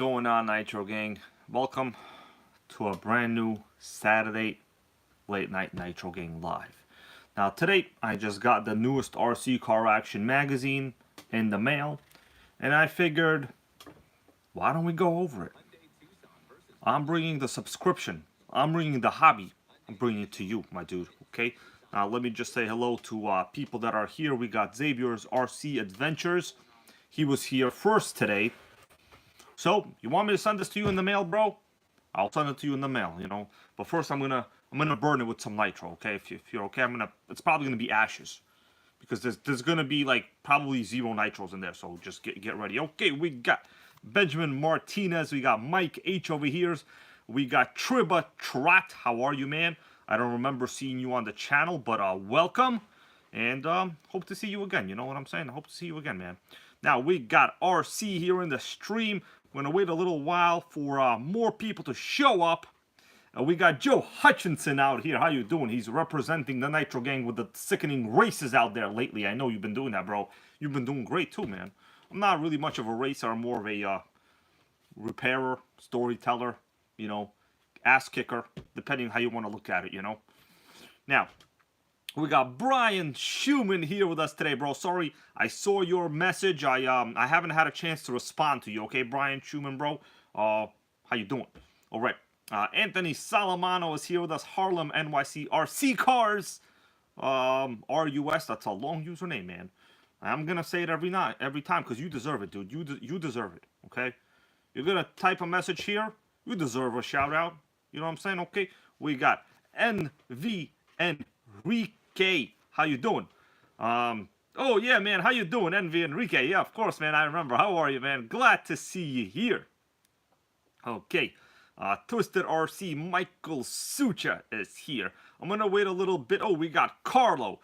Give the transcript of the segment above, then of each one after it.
Going on, Nitro Gang? Welcome to a brand new Saturday Late Night Nitro Gang Live. Now today I just got the newest RC Car Action magazine in the mail, and I figured, why don't we go over it? I'm bringing the subscription, I'm bringing the hobby, I'm bringing it to you, my dude, okay? Now let me just say hello to people that are here. We got Xavier's RC Adventures. He was here first today. So, you want me to send this to you in the mail, bro? I'll send it to you in the mail, you know. But first, I'm gonna burn it with some nitro, okay? If you're okay, it's probably gonna be ashes, because there's gonna be like probably 0 nitros in there. So just get ready. Okay, we got Benjamin Martinez, we got Mike H over here, we got Triba Trat. How are you, man? I don't remember seeing you on the channel, but welcome, and hope to see you again. You know what I'm saying? I hope to see you again, man. Now we got RC here in the stream. We're going to wait a little while for more people to show up. We got Joe Hutchinson out here. How you doing? He's representing the Nitro Gang with the sickening races out there lately. I know you've been doing that, bro. You've been doing great too, man. I'm not really much of a racer. I'm more of a repairer, storyteller, you know, ass kicker, depending on how you want to look at it, you know. Now, we got Brian Schumann here with us today, bro. Sorry, I saw your message. I haven't had a chance to respond to you. Okay, Brian Schumann, bro. How you doing? All right. Anthony Salamano is here with us. Harlem NYC RC Cars. RUS. That's a long username, man. I'm gonna say it every time because you deserve it, dude. You deserve it. Okay. You're gonna type a message here. You deserve a shout out. You know what I'm saying? Okay. We got NV Enrique. How you doing? Oh yeah, man, how you doing, Envy Enrique? Yeah, of course, man, I remember. How are you, man? Glad to see you here. Okay, Twisted RC Michael Sucha is here. I'm gonna wait a little bit. Oh, we got Carlo.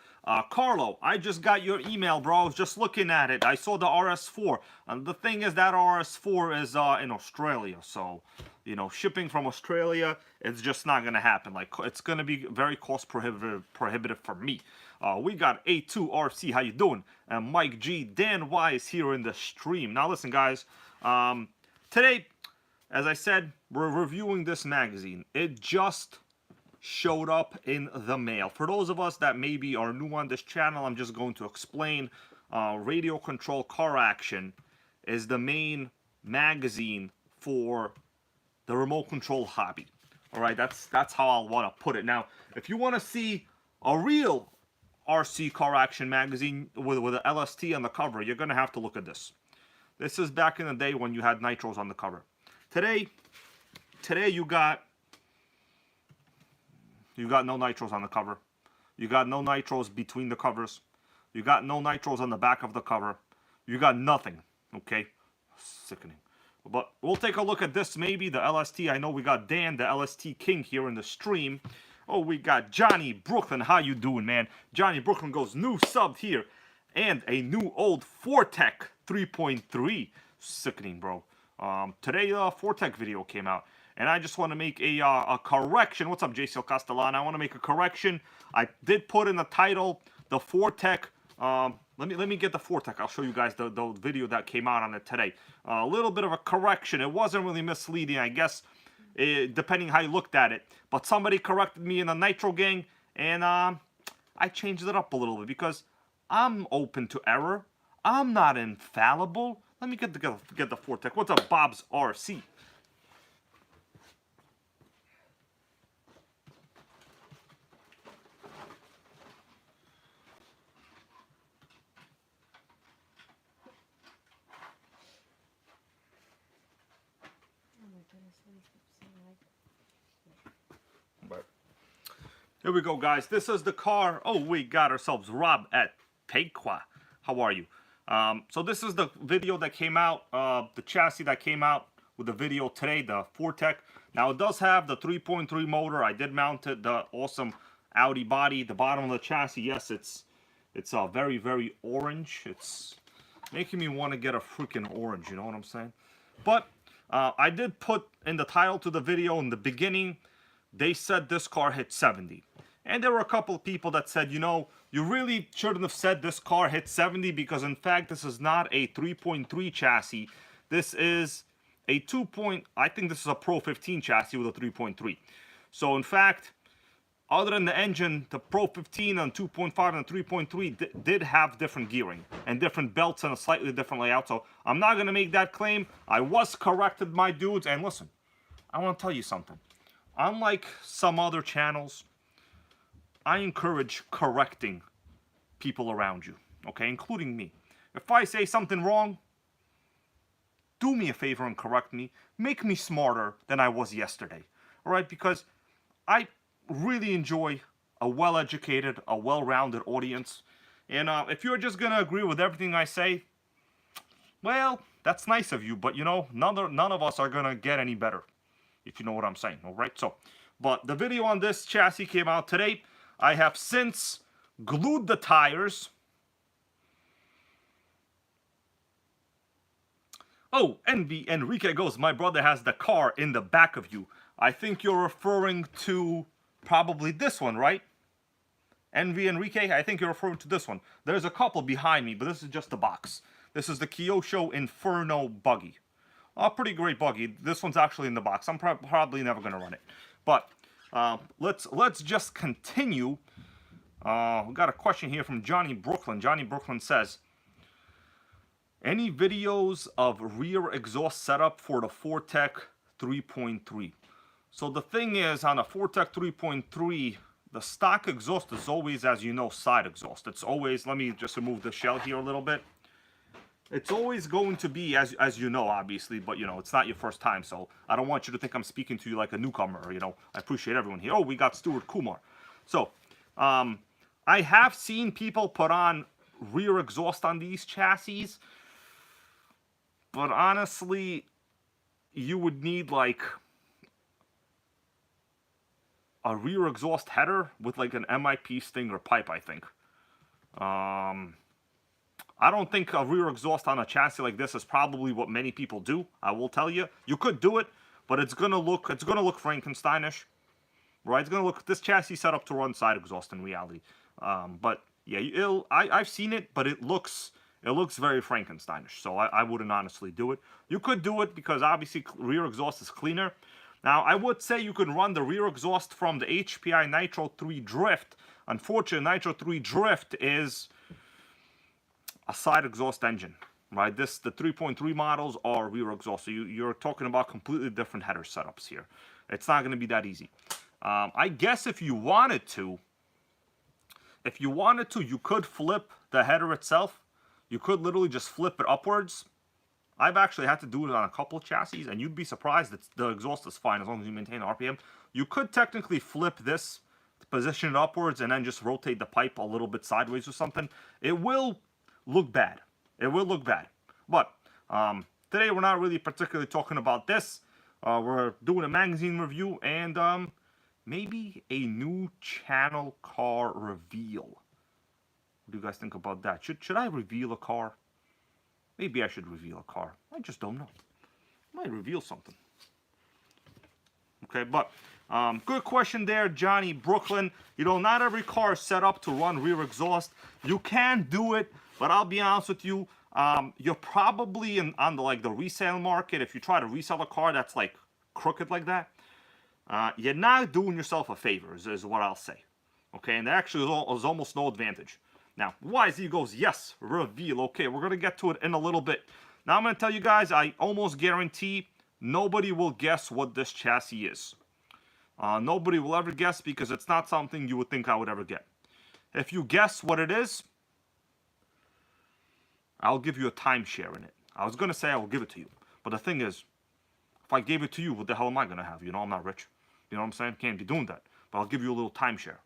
Carlo, I just got your email, bro. I was just looking at it. I saw the RS4. And the thing is that RS4 is in Australia, so you know, shipping from Australia, it's just not gonna happen. Like, it's gonna be very cost prohibitive for me. We got A2RC, how you doing? And Mike G, Dan Y is here in the stream. Now listen, guys, today, as I said, we're reviewing this magazine. It just showed up in the mail. For those of us that maybe are new on this channel, I'm just going to explain. Radio Control Car Action is the main magazine for the remote control hobby. All right, that's how I want to put it. Now, if you want to see a real RC Car Action magazine with an LST on the cover, you're gonna have to look at this. This is back in the day when you had nitros on the cover. Today you got no nitros on the cover. You got no nitros between the covers. You got no nitros on the back of the cover. You got nothing. Okay, sickening. But we'll take a look at this, maybe, the LST. I know we got Dan, the LST King, here in the stream. Oh, we got Johnny Brooklyn. How you doing, man? Johnny Brooklyn goes, new sub here. And a new old Fortec 3.3. Sickening, bro. Today, the Fortec video came out. And I just want to make a correction. What's up, JCL Castellana? I want to make a correction. I did put in the title, the Fortec. Let me get the Fortec. I'll show you guys the video that came out on it today. A little bit of a correction. It wasn't really misleading, I guess, depending how you looked at it. But somebody corrected me in the Nitro Gang, and I changed it up a little bit because I'm open to error. I'm not infallible. Let me get the Fortec. What's up, Bob's RC? Here we go, guys. This is the car. Oh, we got ourselves Rob at Pequa. How are you? So this is the video that came out, the chassis that came out with the video today, the Fortec. Now, it does have the 3.3 motor. I did mount it, the awesome Audi body. The bottom of the chassis, yes, it's very, very orange. It's making me want to get a freaking orange, you know what I'm saying? But I did put in the title to the video in the beginning, they said this car hit 70. And there were a couple of people that said, you know, you really shouldn't have said this car hit 70 because, in fact, this is not a 3.3 chassis. This is a I think this is a Pro 15 chassis with a 3.3. So in fact, other than the engine, the Pro 15 and 2.5 and 3.3 did have different gearing and different belts and a slightly different layout. So I'm not going to make that claim. I was corrected, my dudes. And listen, I want to tell you something. Unlike some other channels, I encourage correcting people around you, okay, including me. If I say something wrong, do me a favor and correct me. Make me smarter than I was yesterday, all right? Because I really enjoy a well-educated, a well-rounded audience. And if you're just going to agree with everything I say, well, that's nice of you. But, you know, none of us are going to get any better, if you know what I'm saying, all right? So, but the video on this chassis came out today. I have since glued the tires. Oh, Enrique goes, my brother has the car in the back of you. I think you're referring to probably this one, right? Enrique, I think you're referring to this one. There's a couple behind me, but this is just the box. This is the Kyosho Inferno buggy. A pretty great buggy. This one's actually in the box. I'm probably never going to run it. But let's just continue. We got a question here from Johnny Brooklyn. Johnny Brooklyn says, any videos of rear exhaust setup for the Fortec 3.3? So the thing is, on a Fortec 3.3, the stock exhaust is always, as you know, side exhaust. It's always, let me just remove the shell here a little bit. It's always going to be, as you know, obviously, but, you know, it's not your first time, so I don't want you to think I'm speaking to you like a newcomer, you know. I appreciate everyone here. Oh, we got Stuart Kumar. So, I have seen people put on rear exhaust on these chassis, but honestly, you would need, like, a rear exhaust header with, like, an MIP Stinger pipe, I think. I don't think a rear exhaust on a chassis like this is probably what many people do. I will tell you. You could do it, but it's gonna look Frankensteinish. Right? It's gonna look, this chassis set up to run side exhaust in reality. But yeah, I've seen it, but it looks very Frankensteinish. So I wouldn't honestly do it. You could do it because obviously rear exhaust is cleaner. Now I would say you could run the rear exhaust from the HPI Nitro 3 Drift. Unfortunately, Nitro 3 Drift is a side exhaust engine, right? The 3.3 models are rear exhaust, so you're talking about completely different header setups here. It's not going to be that easy. I guess if you wanted to, you could flip the header itself. You could literally just flip it upwards. I've actually had to do it on a couple of chassis, and you'd be surprised that the exhaust is fine as long as you maintain RPM. You could technically flip this, position it upwards, and then just rotate the pipe a little bit sideways or something. It will look bad. It will look bad. But today we're not really particularly talking about this. We're doing a magazine review and maybe a new channel car reveal. What do you guys think about that? Should I reveal a car? Maybe I should reveal a car. I just don't know. I might reveal something. Okay, but good question there, Johnny Brooklyn. You know, not every car is set up to run rear exhaust. You can do it, but I'll be honest with you, you're probably on the resale market. If you try to resell a car that's like crooked like that, you're not doing yourself a favor, is what I'll say. Okay, and there actually is almost no advantage. Now, YZ goes, yes, reveal. Okay, we're going to get to it in a little bit. Now, I'm going to tell you guys, I almost guarantee nobody will guess what this chassis is. Nobody will ever guess because it's not something you would think I would ever get. If you guess what it is, I'll give you a timeshare in it. I was going to say I will give it to you. But the thing is, if I gave it to you, what the hell am I going to have? You know, I'm not rich. You know what I'm saying? Can't be doing that. But I'll give you a little timeshare.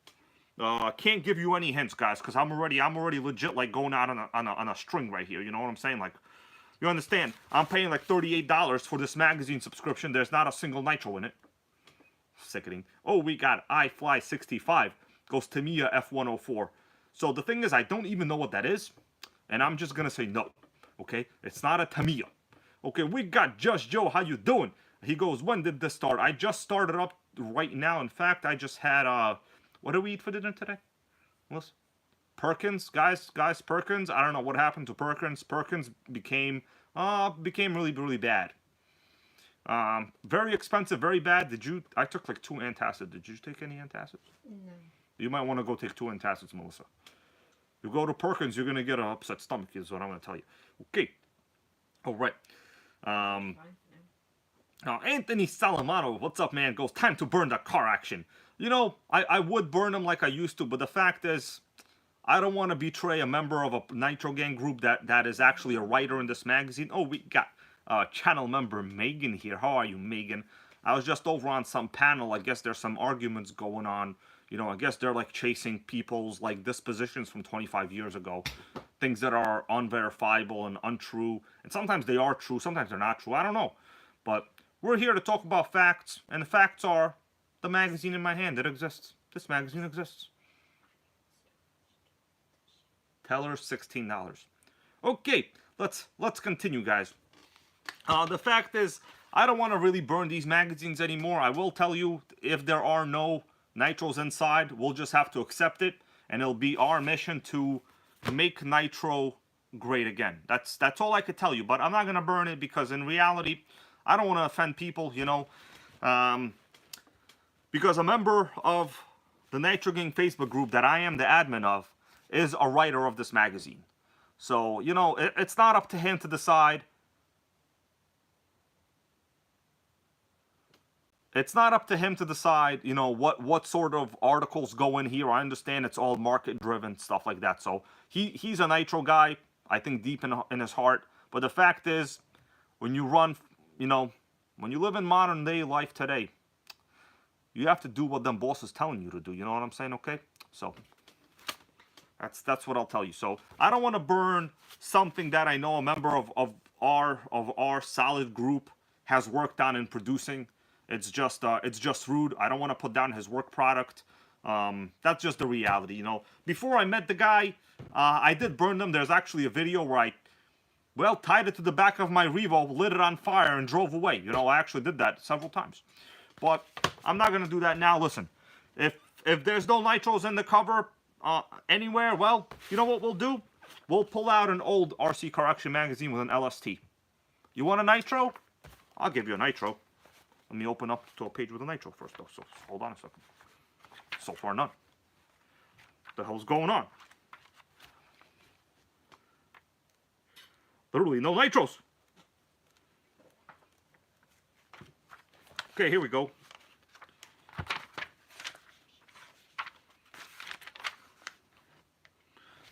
I can't give you any hints, guys, because I'm already legit like going out on a string right here. You know what I'm saying? Like, you understand? I'm paying like $38 for this magazine subscription. There's not a single Nitro in it. Sickening. Oh, we got iFly65. Goes Tamiya F104. So the thing is, I don't even know what that is. And I'm just going to say no. Okay? It's not a Tamiya. Okay, we got Just Joe. How you doing? He goes, when did this start? I just started up right now. In fact, I just had, what did we eat for dinner today? Listen. Perkins, guys, Perkins. I don't know what happened to Perkins. Perkins became really, really bad. Very expensive, very bad. I took like 2 antacids. Did you take any antacids? No. You might want to go take 2 antacids, Melissa. You go to Perkins, you're going to get an upset stomach, is what I'm going to tell you. Okay. All right. Now, Anthony Salamato, what's up, man? Goes, time to burn the car action. You know, I would burn them like I used to, but the fact is, I don't want to betray a member of a Nitro Gang group that is actually a writer in this magazine. Oh, we got channel member Megan here. How are you, Megan? I was just over on some panel. I guess there's some arguments going on. You know, I guess they're like chasing people's like dispositions from 25 years ago. Things that are unverifiable and untrue. And sometimes they are true, sometimes they're not true. I don't know. But we're here to talk about facts. And the facts are the magazine in my hand. It exists. This magazine exists. Teller, $16. Okay, let's continue, guys. The fact is, I don't want to really burn these magazines anymore. I will tell you, if there are no Nitros inside, we'll just have to accept it, and it'll be our mission to make Nitro great again. That's all I could tell you, but I'm not gonna burn it because in reality, I don't want to offend people, you know, because a member of the Nitro Gang Facebook group that I am the admin of is a writer of this magazine. So, you know, it's not up to him to decide. It's not up to him to decide, you know, what sort of articles go in here. I understand it's all market-driven, stuff like that. So he's a Nitro guy, I think deep in his heart. But the fact is, when you run, you know, when you live in modern-day life today, you have to do what them bosses telling you to do. You know what I'm saying, okay? So that's what I'll tell you. So I don't want to burn something that I know a member of our solid group has worked on and producing. It's just rude. I don't want to put down his work product. That's just the reality, you know. Before I met the guy, I did burn them. There's actually a video where I, well, tied it to the back of my Revo, lit it on fire, and drove away. You know, I actually did that several times. But I'm not going to do that now. Listen, if there's no Nitros in the cover anywhere, well, you know what we'll do? We'll pull out an old RC Car Action magazine with an LST. You want a Nitro? I'll give you a Nitro. Let me open up to a page with a Nitro first, though. So hold on a second. So far, none. What the hell's going on? Literally no Nitros. Okay, here we go.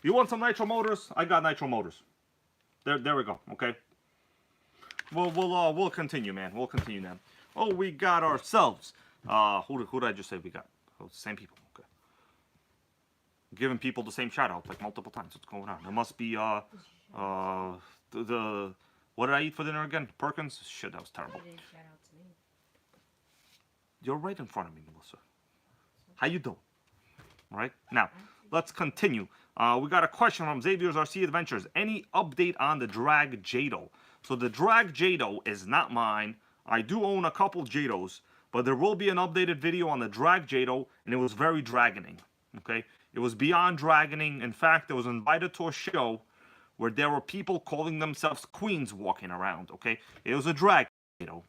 You want some Nitro Motors? I got Nitro Motors. There we go. Okay. We'll continue, man. We'll continue now. Oh, we got ourselves. Who did I just say we got? Oh, it's the same people. Okay. Giving people the same shout out like multiple times. What's going on? There must be the what did I eat for dinner again? Perkins? Shit, that was terrible. You didn't shout out to me. You're right in front of me, Melissa. How you doing? All right. Now, let's continue. We got a question from Xavier's RC Adventures. Any update on the Drag Jado? So the Drag Jado is not mine. I do own a couple Jados, but there will be an updated video on the Drag Jado, and it was very dragoning. Okay, it was beyond dragoning. In fact, I was invited to a show where there were people calling themselves queens walking around. Okay, it was a Drag Jado.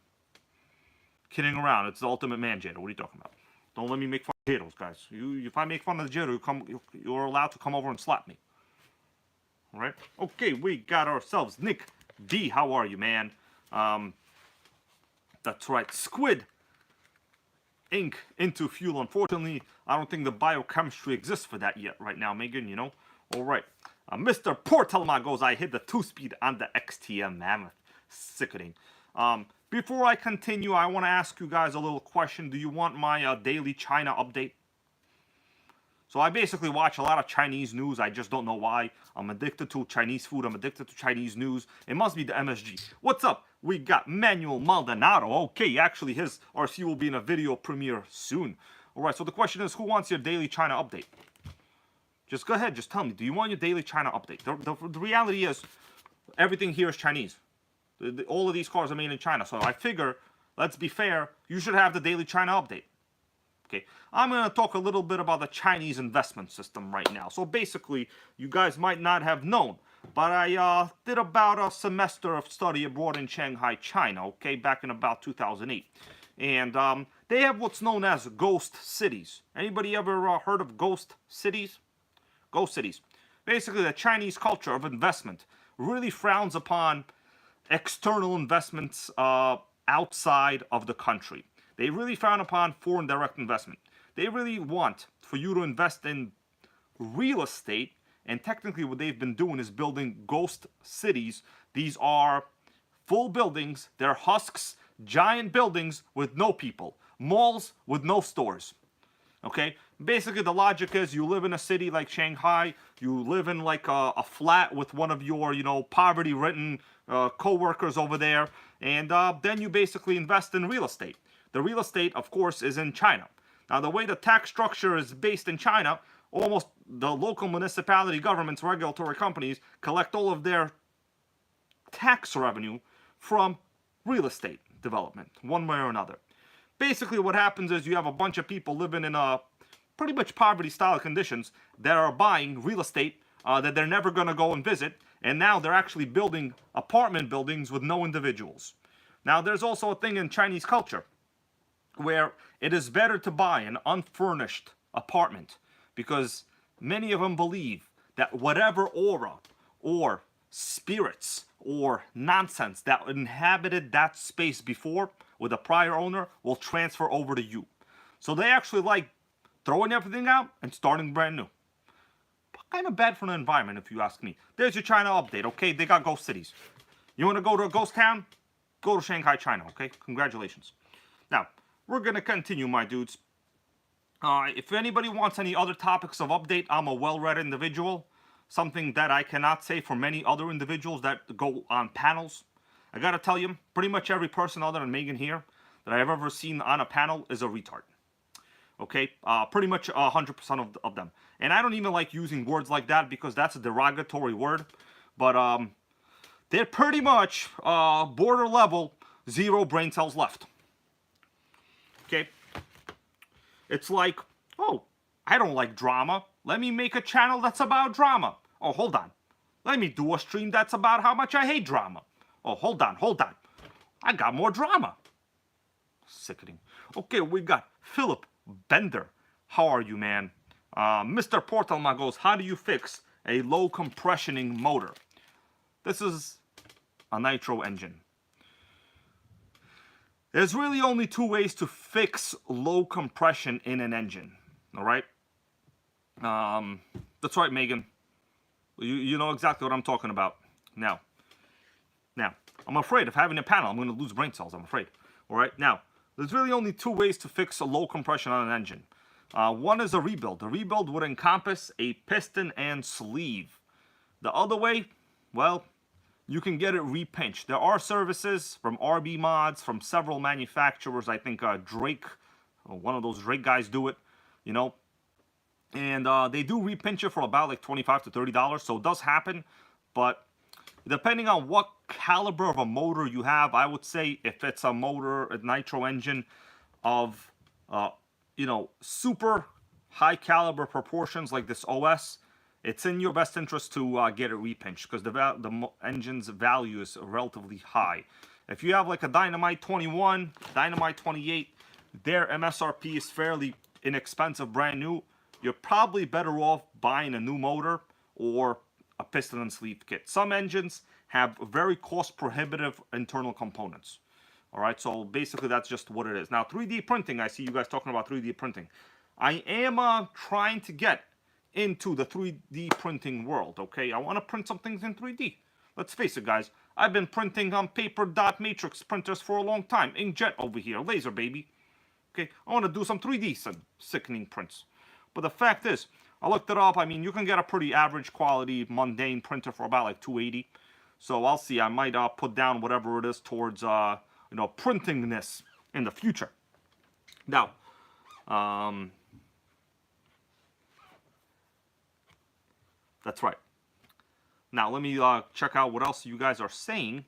Kidding around. It's the ultimate man Jado. What are you talking about? Don't let me make fun of Jados, guys. If I make fun of the Jado, you're allowed to come over and slap me. All right. Okay, we got ourselves Nick D. How are you, man? That's right, Squid Ink into fuel. Unfortunately, I don't think the biochemistry exists for that yet right now, Megan, you know. All right. Mr. Portelma goes, I hit the 2-speed on the XTM Mammoth. Sickening. Before I continue, I want to ask you guys a little question. Do you want my daily China update? So I basically watch a lot of Chinese news. I just don't know why. I'm addicted to Chinese food. I'm addicted to Chinese news. It must be the MSG. What's up? We got Manuel Maldonado. Okay, actually his RC will be in a video premiere soon. Alright, so the question is, who wants your daily China update? Just go ahead, just tell me. Do you want your daily China update? The reality is, everything here is Chinese. All of these cars are made in China. So I figure, let's be fair, you should have the daily China update. Okay, I'm going to talk a little bit about the Chinese investment system right now. So basically, you guys might not have known, but I did about a semester of study abroad in Shanghai, China, okay, back in about 2008. And they have what's known as ghost cities. Anybody ever heard of ghost cities? Ghost cities. Basically, the Chinese culture of investment really frowns upon external investments outside of the country. They really frown upon foreign direct investment. They really want for you to invest in real estate, and technically what they've been doing is building ghost cities. These are full buildings, they're husks, giant buildings with no people, malls with no stores. Okay, basically the logic is you live in a city like Shanghai, you live in like a flat with one of your, poverty-ridden co-workers over there, and then you basically invest in real estate. The real estate, of course, is in China. Now, the way the tax structure is based in China, almost the local municipality governments, regulatory companies, collect all of their tax revenue from real estate development, one way or another. Basically, what happens is you have a bunch of people living in pretty much poverty-style conditions that are buying real estate that they're never going to go and visit, and now they're actually building apartment buildings with no individuals. Now, there's also a thing in Chinese culture where it is better to buy an unfurnished apartment because many of them believe that whatever aura or spirits or nonsense that inhabited that space before with a prior owner will transfer over to you. So they actually like throwing everything out and starting brand new. Kind of bad for the environment, if you ask me. There's your China update, okay? They got ghost cities. You want to go to a ghost town? Go to Shanghai, China, okay? Congratulations. Now, we're going to continue, my dudes. If anybody wants any other topics of update, I'm a well-read individual. Something that I cannot say for many other individuals that go on panels. I gotta tell you, pretty much every person other than Megan here that I've ever seen on a panel is a retard. Okay? Pretty much 100% of them. And I don't even like using words like that because that's a derogatory word. But they're pretty much border level, zero brain cells left. Okay? It's like, oh, I don't like drama. Let me make a channel that's about drama. Oh, hold on. Let me do a stream that's about how much I hate drama. Oh, hold on. I got more drama. Sickening. Okay, we got Philip Bender. How are you, man? Mr. Portalma goes, how do you fix a low compressioning motor? This is a nitro engine. There's really only two ways to fix low compression in an engine. All right? That's right, Megan. You know exactly what I'm talking about. Now, I'm afraid of having a panel. I'm going to lose brain cells, I'm afraid. All right? Now, there's really only two ways to fix a low compression on an engine. One is a rebuild. The rebuild would encompass a piston and sleeve. The other way, well, you can get it repinched. There are services from RB Mods, from several manufacturers. I think Drake, one of those Drake guys do it, you know. And they do repinch it for about like $25 to $30, so it does happen. But depending on what caliber of a motor you have, I would say if it's a motor, a nitro engine of, super high caliber proportions like this OS, it's in your best interest to get it repinched because the engine's value is relatively high. If you have like a Dynamite 21, Dynamite 28, their MSRP is fairly inexpensive, brand new. You're probably better off buying a new motor or a piston and sleeve kit. Some engines have very cost prohibitive internal components. All right, so basically that's just what it is. Now 3D printing, I see you guys talking about 3D printing. I am trying to get into the 3D printing world, okay? I want to print some things in 3D. Let's face it, guys. I've been printing on paper dot matrix printers for a long time. Inkjet over here, laser baby. Okay, I want to do some 3D, some sickening prints. But the fact is, I looked it up. I mean, you can get a pretty average quality, mundane printer for about like $280. So I'll see. I might put down whatever it is towards, printing this in the future. Now, that's right. Now, let me check out what else you guys are saying.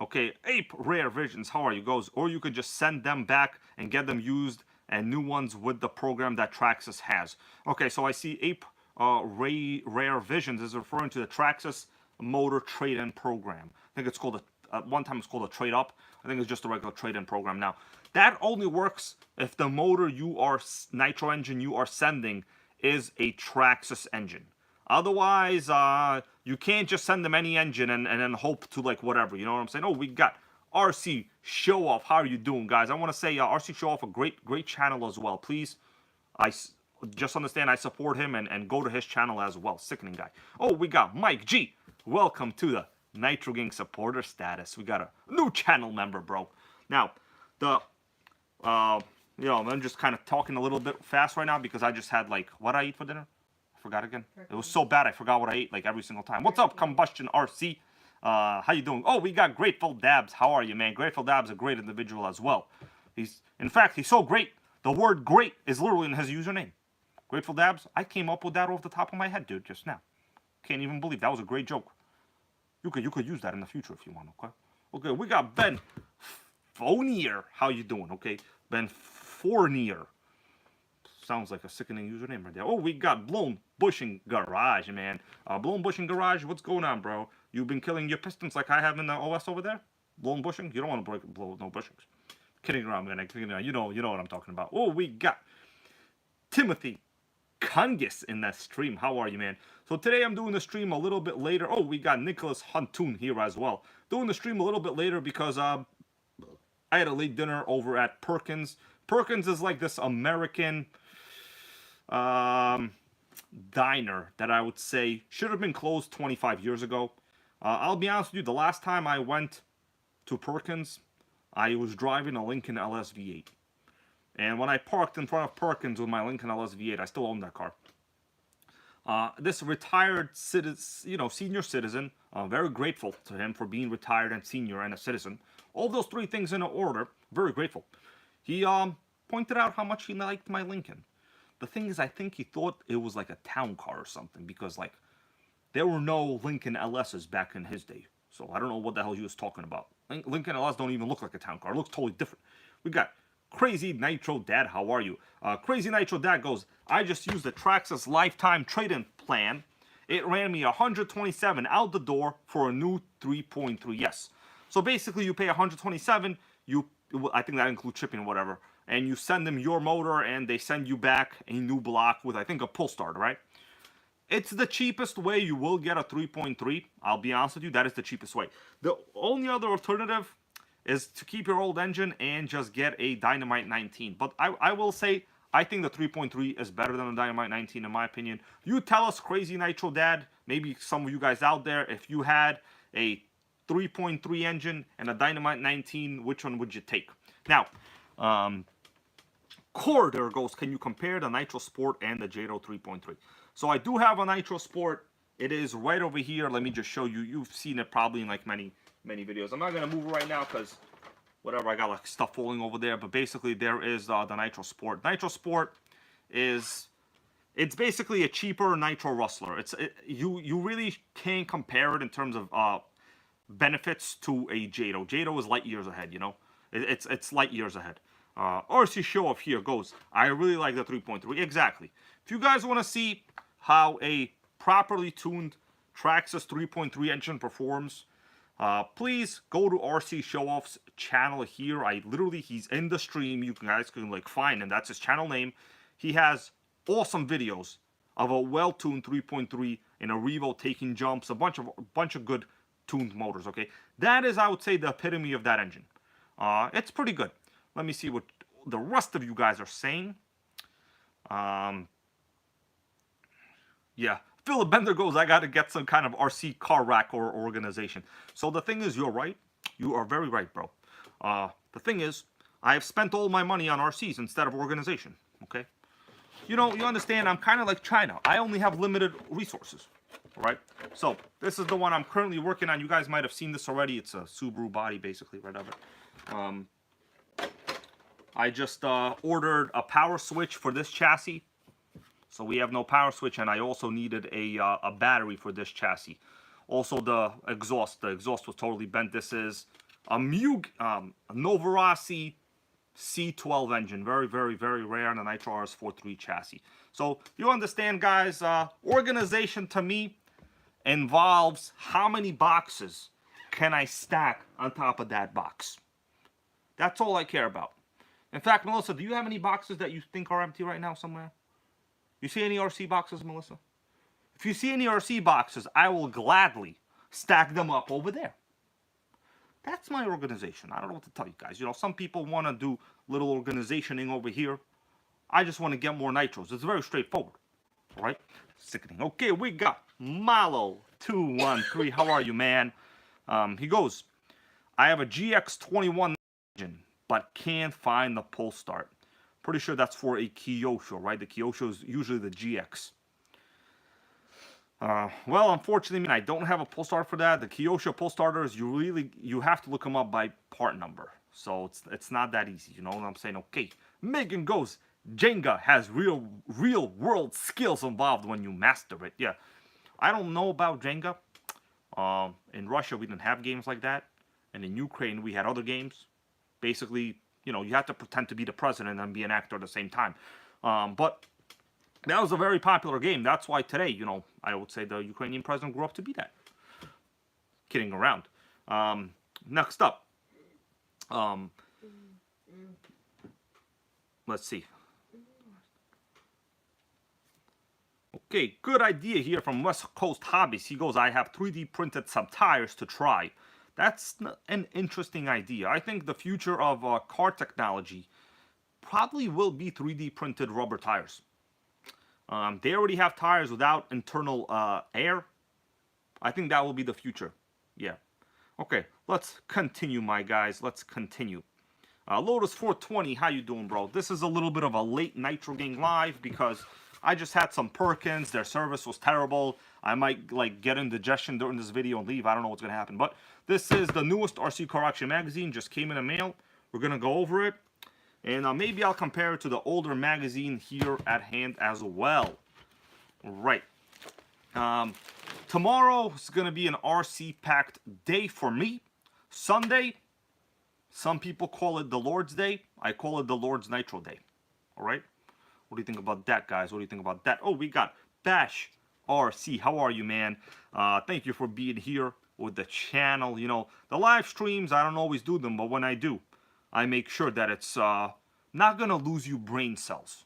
Okay, Ape Rare Visions, how are you, guys? Or you could just send them back and get them used and new ones with the program that Traxxas has. Okay, so I see Ape rare visions is referring to the Traxxas motor trade-in program. I think it's called one time it's called a trade-up. I think it's just a regular trade-in program now. That only works if the motor nitro engine you are sending is a Traxxas engine. Otherwise, you can't just send them any engine and then hope to like whatever. You know what I'm saying? Oh, we got RC Show Off. How are you doing, guys? I want to say RC Show Off, a great channel as well. Please, just understand I support him and go to his channel as well. Sickening guy. Oh, we got Mike G. Welcome to the Nitro Gang supporter status. We got a new channel member, bro. Now, I'm just kind of talking a little bit fast right now because I just had like, what I eat for dinner? I forgot again. It was so bad I forgot what I ate like every single time. What's up, Combustion RC? How you doing? Oh, we got Grateful Dabs. How are you, man? Grateful Dabs a great individual as well. In fact, he's so great. The word great is literally in his username. Grateful Dabs, I came up with that off the top of my head, dude, just now. Can't even believe that was a great joke. You could use that in the future if you want, okay? Okay, we got Ben Fournier. How you doing, okay? Ben Fournier. Sounds like a sickening username right there. Oh, we got Blown Bushing Garage, man. Blown Bushing Garage, what's going on, bro? You've been killing your pistons like I have in the OS over there? Blown Bushing? You don't want to blow no bushings. Kidding around, man. You know what I'm talking about. Oh, we got Timothy Kungis in that stream. How are you, man? So today I'm doing the stream a little bit later. Oh, we got Nicholas Huntoon here as well. Doing the stream a little bit later because I had a late dinner over at Perkins. Perkins is like this American diner that I would say should have been closed 25 years ago. I'll be honest with you, the last time I went to Perkins, I was driving a Lincoln LS V8. And when I parked in front of Perkins with my Lincoln LS V8, I still own that car. This retired senior citizen, very grateful to him for being retired and senior and a citizen. All those three things in order, very grateful. He pointed out how much he liked my Lincoln. The thing is, I think he thought it was like a town car or something because like there were no Lincoln LSs back in his day. So I don't know what the hell he was talking about. Lincoln LS don't even look like a town car. It looks totally different. We got Crazy Nitro Dad, how are you? Crazy Nitro Dad goes, I just used the Traxxas lifetime trade-in plan. It ran me $127 out the door for a new 3.3. Yes. So basically you pay $127, I think that includes shipping or whatever, and you send them your motor and they send you back a new block with, I think, a pull start, right? It's the cheapest way you will get a 3.3. I'll be honest with you, that is the cheapest way. The only other alternative is to keep your old engine and just get a Dynamite 19. But I will say, I think the 3.3 is better than the Dynamite 19 in my opinion. You tell us, Crazy Nitro Dad, maybe some of you guys out there, if you had a 3.3 engine and a Dynamite 19, which one would you take? Now, Corridor goes, can you compare the Nitro Sport and the Jado 3.3? So I do have a Nitro Sport. It is right over here. Let me just show you. You've seen it probably in like many videos. I'm not going to move it right now because whatever, I got like stuff falling over there. But basically there is the Nitro Sport. Nitro Sport it's basically a cheaper Nitro Rustler. You really can't compare it in terms of benefits to a Jado. Jado is light years ahead, you know. It's light years ahead. RC Show Off here goes, I really like the 3.3. Exactly. If you guys want to see how a properly tuned Traxxas 3.3 engine performs, please go to RC Show Off's channel here. He's in the stream. You guys can like find him. That's his channel name. He has awesome videos of a well-tuned 3.3 in a Revo taking jumps, a bunch of good tuned motors. Okay, that is, I would say, the epitome of that engine. It's pretty good. Let me see what the rest of you guys are saying. Yeah, Philip Bender goes, I got to get some kind of RC car rack or organization. So the thing is, you're right. You are very right, bro. The thing is, I have spent all my money on RCs instead of organization, okay? You know, you understand, I'm kind of like China. I only have limited resources, all right? So this is the one I'm currently working on. You guys might have seen this already. It's a Subaru body, basically, right of it. I just ordered a power switch for this chassis. So we have no power switch, and I also needed a battery for this chassis. Also the exhaust. The exhaust was totally bent. This is a Novarasi C12 engine. Very, very, very rare on the Nitro RS43 chassis. So you understand, guys, organization to me involves how many boxes can I stack on top of that box. That's all I care about. In fact, Melissa, do you have any boxes that you think are empty right now somewhere? You see any RC boxes, Melissa? If you see any RC boxes, I will gladly stack them up over there. That's my organization. I don't know what to tell you guys. You know, some people want to do little organizationing over here. I just want to get more Nitros. It's very straightforward. All right? Sickening. Okay, we got Milo 213. How are you, man? He goes, I have a GX21 engine, but can't find the pull start. Pretty sure that's for a Kyosho, right? The Kyosho is usually the GX. Well, unfortunately, I don't have a pull start for that. The Kyosho pull starters, you have to look them up by part number. So it's not that easy, you know what I'm saying? Okay, Megan goes, Jenga has real world skills involved when you master it. Yeah, I don't know about Jenga. In Russia, we didn't have games like that. And in Ukraine, we had other games. Basically, you know, you have to pretend to be the president and be an actor at the same time. But that was a very popular game. That's why today, you know, I would say the Ukrainian president grew up to be that. Kidding around. Next up. Let's see. Okay, good idea here from West Coast Hobbies. He goes, I have 3D printed some tires to try. That's an interesting idea. I think the future of car technology probably will be 3D printed rubber tires. They already have tires without internal air. I think that will be the future. Yeah. Okay, let's continue, my guys. Let's continue. Lotus 420, how you doing, bro? This is a little bit of a late Nitro Gang live because I just had some Perkins. Their service was terrible. I might like get indigestion during this video and leave. I don't know what's gonna happen. But this is the newest RC Car Action magazine. Just came in the mail. We're gonna go over it. And maybe I'll compare it to the older magazine here at hand as well. Right. Tomorrow is going to be an RC-packed day for me. Sunday, some people call it the Lord's Day. I call it the Lord's Nitro Day. All right? What do you think about that, guys? What do you think about that? Oh, we got Bash RC. How are you, man? Thank you for being here with the channel. You know, the live streams, I don't always do them, but when I do, I make sure that it's not going to lose you brain cells.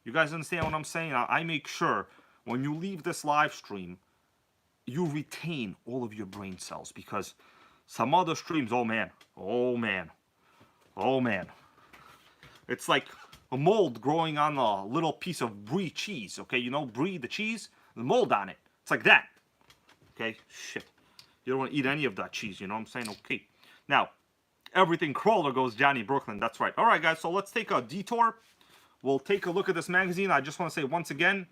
You guys understand what I'm saying? I make sure when you leave this live stream, you retain all of your brain cells. Because some other streams, oh man. It's like a mold growing on a little piece of brie cheese. Okay, you know brie, the cheese? The mold on it. It's like that. Okay, shit. You don't want to eat any of that cheese, you know what I'm saying? Okay. Now, everything crawler goes Johnny Brooklyn. That's right. All right, guys. So let's take a detour. We'll take a look at this magazine. I just want to say once again.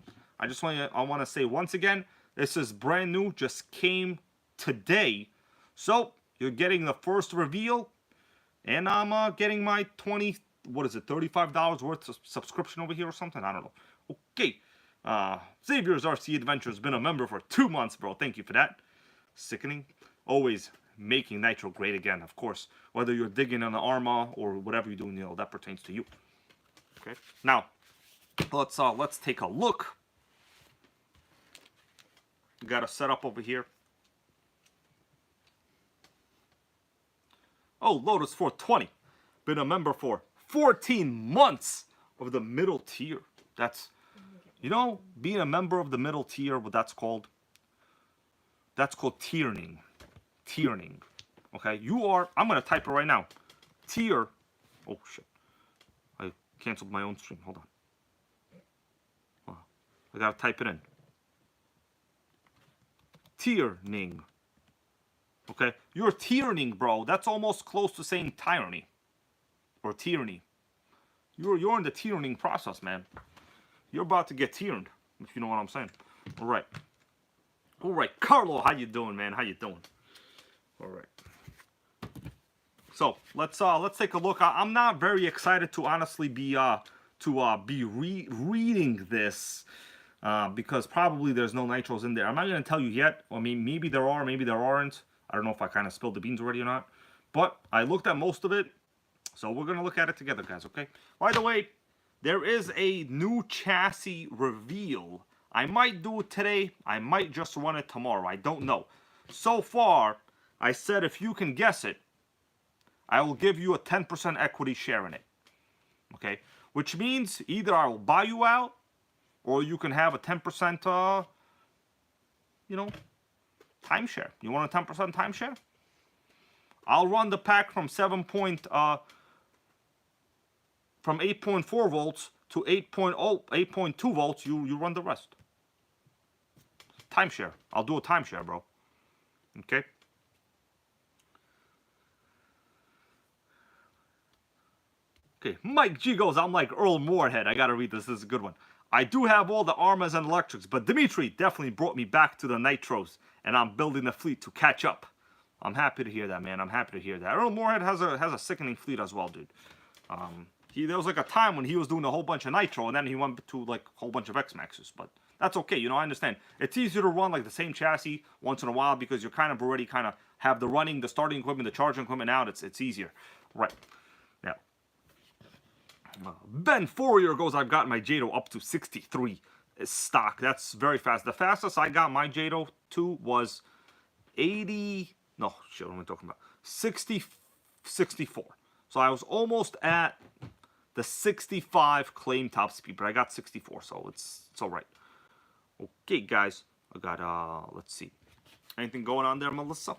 This is brand new. Just came today. So you're getting the first reveal, and I'm getting my $35 worth of subscription over here or something. I don't know. Okay. Xavier's RC Adventure has been a member for 2 months, bro. Thank you for that. Sickening. Always making Nitro great again, of course. Whether you're digging on the Arma or whatever you're doing, you know, that pertains to you. Okay. Now, let's take a look. Got a setup over here. Oh, Lotus 420. Been a member for 14 months of the middle tier. That's, you know, being a member of the middle tier, what that's called? That's called tierning. Tierning. Okay, you are, I'm going to type it right now. Tier. Oh, shit. I canceled my own stream. Hold on. I got to type it in. Tierning. Okay, you're tierning, bro. That's almost close to saying tyranny. Or tyranny. You're in the tierning process, man. You're about to get tiered, if you know what I'm saying. All right. All right, Carlo, how you doing, man? How you doing? All right. So let's take a look. I'm not very excited to honestly be reading this because probably there's no nitros in there. I'm not gonna tell you yet. I mean, maybe there are, maybe there aren't. I don't know if I kind of spilled the beans already or not. But I looked at most of it. So we're going to look at it together, guys, okay? By the way, there is a new chassis reveal. I might do it today. I might just run it tomorrow. I don't know. So far, I said if you can guess it, I will give you a 10% equity share in it. Okay? Which means either I will buy you out, or you can have a 10%, timeshare. You want a 10% timeshare? I'll run the pack from from 8.4 volts to 8.2 volts. You run the rest. Timeshare. I'll do a timeshare, bro. Okay? Okay, Mike G goes, I'm like Earl Moorhead. I gotta read this. This is a good one. I do have all the armors and electrics, but Dimitri definitely brought me back to the Nitros, and I'm building a fleet to catch up. I'm happy to hear that, man. I'm happy to hear that. Earl Moorhead has a sickening fleet as well, dude. There was like a time when he was doing a whole bunch of Nitro, and then he went to like a whole bunch of X-Maxes, but that's okay. I understand. It's easier to run like the same chassis once in a while because you're kind of already have the starting equipment, the charging equipment out. It's easier. Right. Now, Ben Fourier goes, I've got my Jado up to 63 stock. That's very fast. The fastest I got my Jado to was 80. No, shit, what am I talking about? 64. So I was almost at the 65 claim top speed, but I got 64, so it's all right. Okay, guys, I got let's see, anything going on there, Melissa?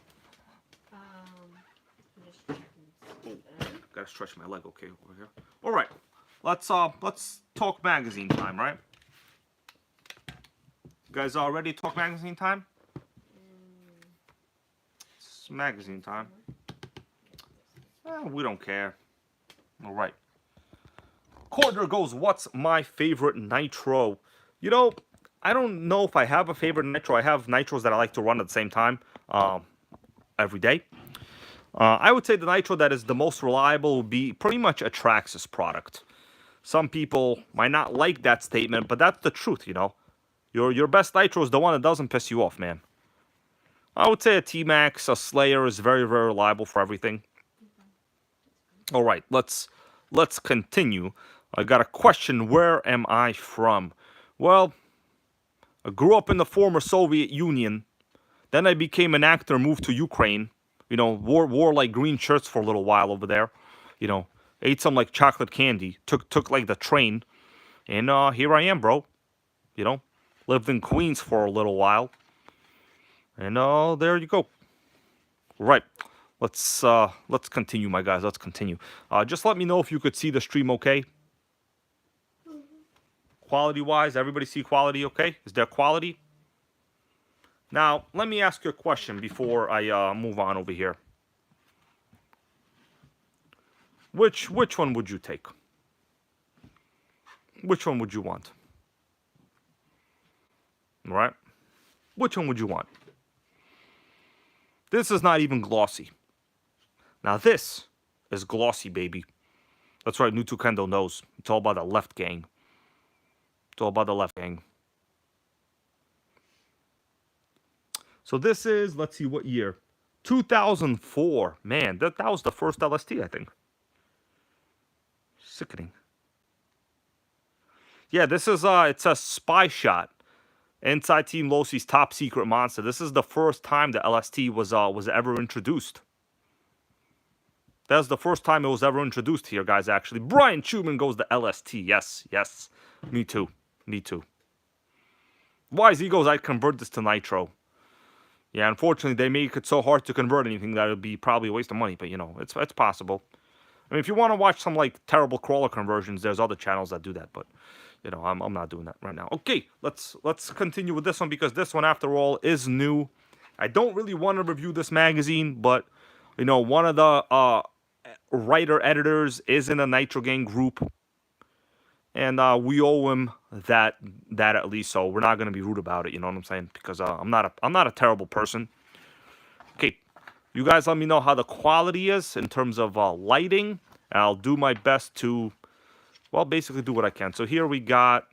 Gotta stretch my leg. Okay, over here. All right, let's talk magazine time, right? You guys are ready to talk magazine time? It's magazine time. We don't care. All right. Cordra goes, what's my favorite Nitro? I don't know if I have a favorite Nitro. I have Nitros that I like to run at the same time every day. I would say the Nitro that is the most reliable would be pretty much a Traxxas product. Some people might not like that statement, but that's the truth, Your best Nitro is the one that doesn't piss you off, man. I would say a T-Max, a Slayer is very, very reliable for everything. All right, let's continue. I got a question. Where am I from? Well, I grew up in the former Soviet Union. Then I became an actor, moved to Ukraine. Wore like green shirts for a little while over there. Ate some like chocolate candy. Took like the train, and here I am, bro. Lived in Queens for a little while, and there you go. Right. Let's continue, my guys. Let's continue. Just let me know if you could see the stream okay. Quality-wise, everybody see quality okay? Is there quality? Now, let me ask you a question before I move on over here. Which one would you take? Which one would you want? All right? Which one would you want? This is not even glossy. Now this is glossy, baby. That's right, Nutu Kendo knows. It's all about the left gang. It's all about the left gang. So this is, let's see, what year? 2004. Man, that was the first LST, I think. Sickening. Yeah, this is, it's a spy shot. Inside Team Losi's top secret monster. This is the first time the LST was ever introduced. That's the first time it was ever introduced here, guys, actually. Brian Chuman goes to LST. Yes, yes. Me too. Me too. Wise he goes, I'd convert this to Nitro. Yeah, unfortunately, they make it so hard to convert anything that it would be probably a waste of money. But, it's possible. I mean, if you want to watch some, like, terrible crawler conversions, there's other channels that do that. But, I'm not doing that right now. Okay, let's continue with this one because this one, after all, is new. I don't really want to review this magazine, but, one of the writer-editors is in a Nitro Gang group. And we owe him that at least, so we're not going to be rude about it, you know what I'm saying? Because I'm not a terrible person. Okay, you guys let me know how the quality is in terms of lighting. And I'll do my best to, well, basically do what I can. So here we got,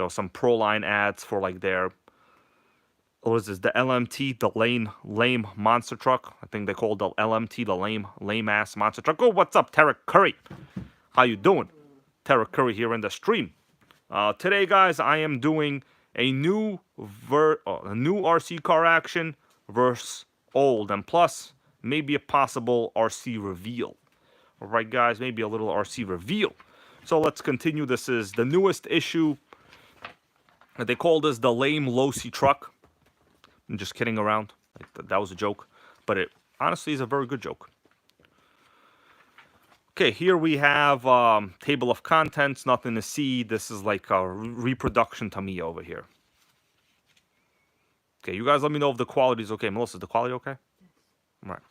some Proline ads for like their what is this? The LMT, the lame monster truck. I think they call it the LMT, the lame ass monster truck. Oh, what's up, Tarek Curry? How you doing? Tarek Curry here in the stream. Today, guys, I am doing a new RC car action versus old, and plus maybe a possible RC reveal. All right, guys, maybe a little RC reveal. So let's continue. This is the newest issue. They call this the lame low-C truck. I'm just kidding around. That was a joke, but it honestly is a very good joke. Okay, here we have table of contents, nothing to see. This is like a reproduction to me over here. Okay, you guys let me know if the quality is okay. Melissa, is the quality okay? Yes. All right.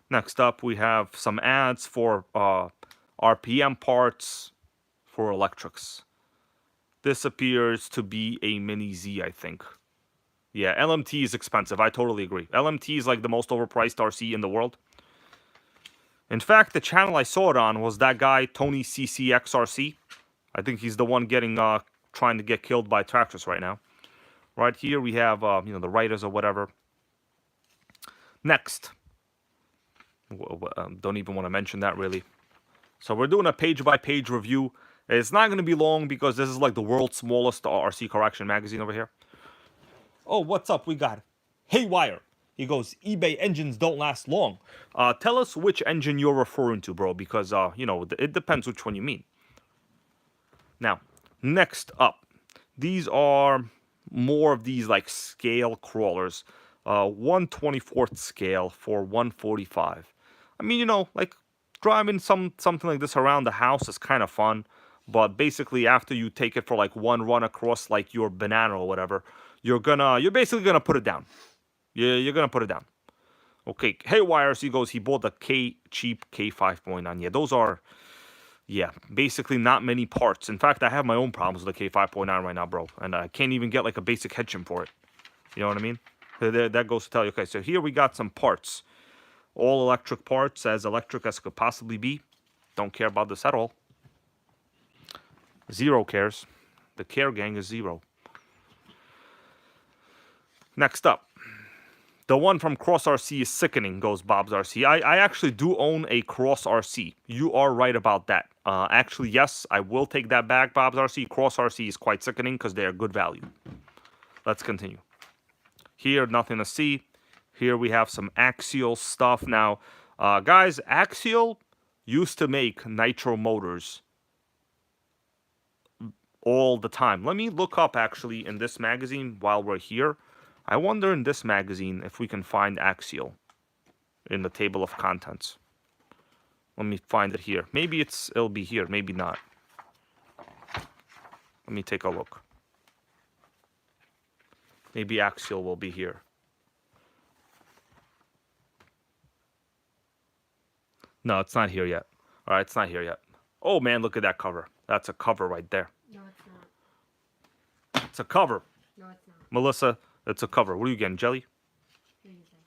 Next up, we have some ads for RPM parts for electrics. This appears to be a Mini Z, I think. Yeah, LMT is expensive. I totally agree. LMT is like the most overpriced RC in the world. In fact, the channel I saw it on was that guy, Tony CCXRC. I think he's the one getting trying to get killed by Traxxas right now. Right here we have the writers or whatever. Next. Don't even want to mention that really. So we're doing a page-by-page review. It's not going to be long because this is like the world's smallest RC car action magazine over here. Oh, what's up? We got Haywire. He goes, eBay engines don't last long. Tell us which engine you're referring to, bro, because, it depends which one you mean. Now, next up, these are more of these, like, scale crawlers. 1/24th scale for 145. I mean, like, driving something like this around the house is kind of fun. But basically, after you take it for, like, one run across, like, your banana or whatever, you're basically gonna put it down. You're gonna put it down. Okay, Haywire, he goes, he bought the cheap K5.9. Yeah, those are, basically not many parts. In fact, I have my own problems with the K5.9 right now, bro. And I can't even get like a basic head shim for it. You know what I mean? That goes to tell you. Okay, so here we got some parts. All electric parts, as electric as could possibly be. Don't care about this at all. Zero cares. The care gang is zero. Next up, the one from Cross RC is sickening, goes Bob's RC. I actually do own a Cross RC. You are right about that. Actually, yes, I will take that back, Bob's RC. Cross RC is quite sickening because they are good value. Let's continue. Here, nothing to see. Here we have some Axial stuff. Now, guys, Axial used to make Nitro Motors all the time. Let me look up, actually, in this magazine while we're here. I wonder in this magazine if we can find Axial in the table of contents. Let me find it here. Maybe it'll be here, maybe not. Let me take a look. Maybe Axial will be here. No, it's not here yet. All right, it's not here yet. Oh, man, look at that cover. That's a cover right there. No, it's not. It's a cover. No, it's not. Melissa, it's a cover. What are you getting, jelly?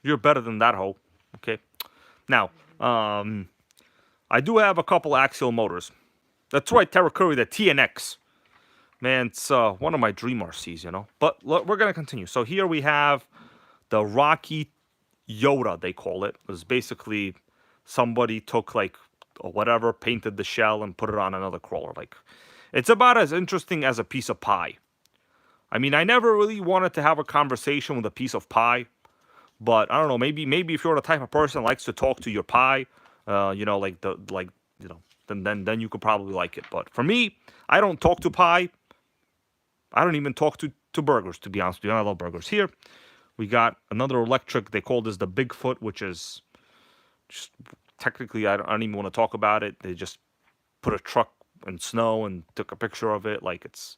You're better than that hoe. Okay. Now, I do have a couple Axial motors. That's right, Terra Curry, the TNX. Man, it's one of my dream RCs, you know. But we're going to continue. So here we have the Rocky Yoda, they call it. It was basically somebody took, like, whatever, painted the shell and put it on another crawler. Like, it's about as interesting as a piece of pie. I mean, I never really wanted to have a conversation with a piece of pie. But I don't know, maybe if you're the type of person that likes to talk to your pie, then you could probably like it. But for me, I don't talk to pie. I don't even talk to burgers, to be honest with you. I love burgers. Here, we got another electric. They call this the Bigfoot, which is just technically, I don't even want to talk about it. They just put a truck in snow and took a picture of it. Like, it's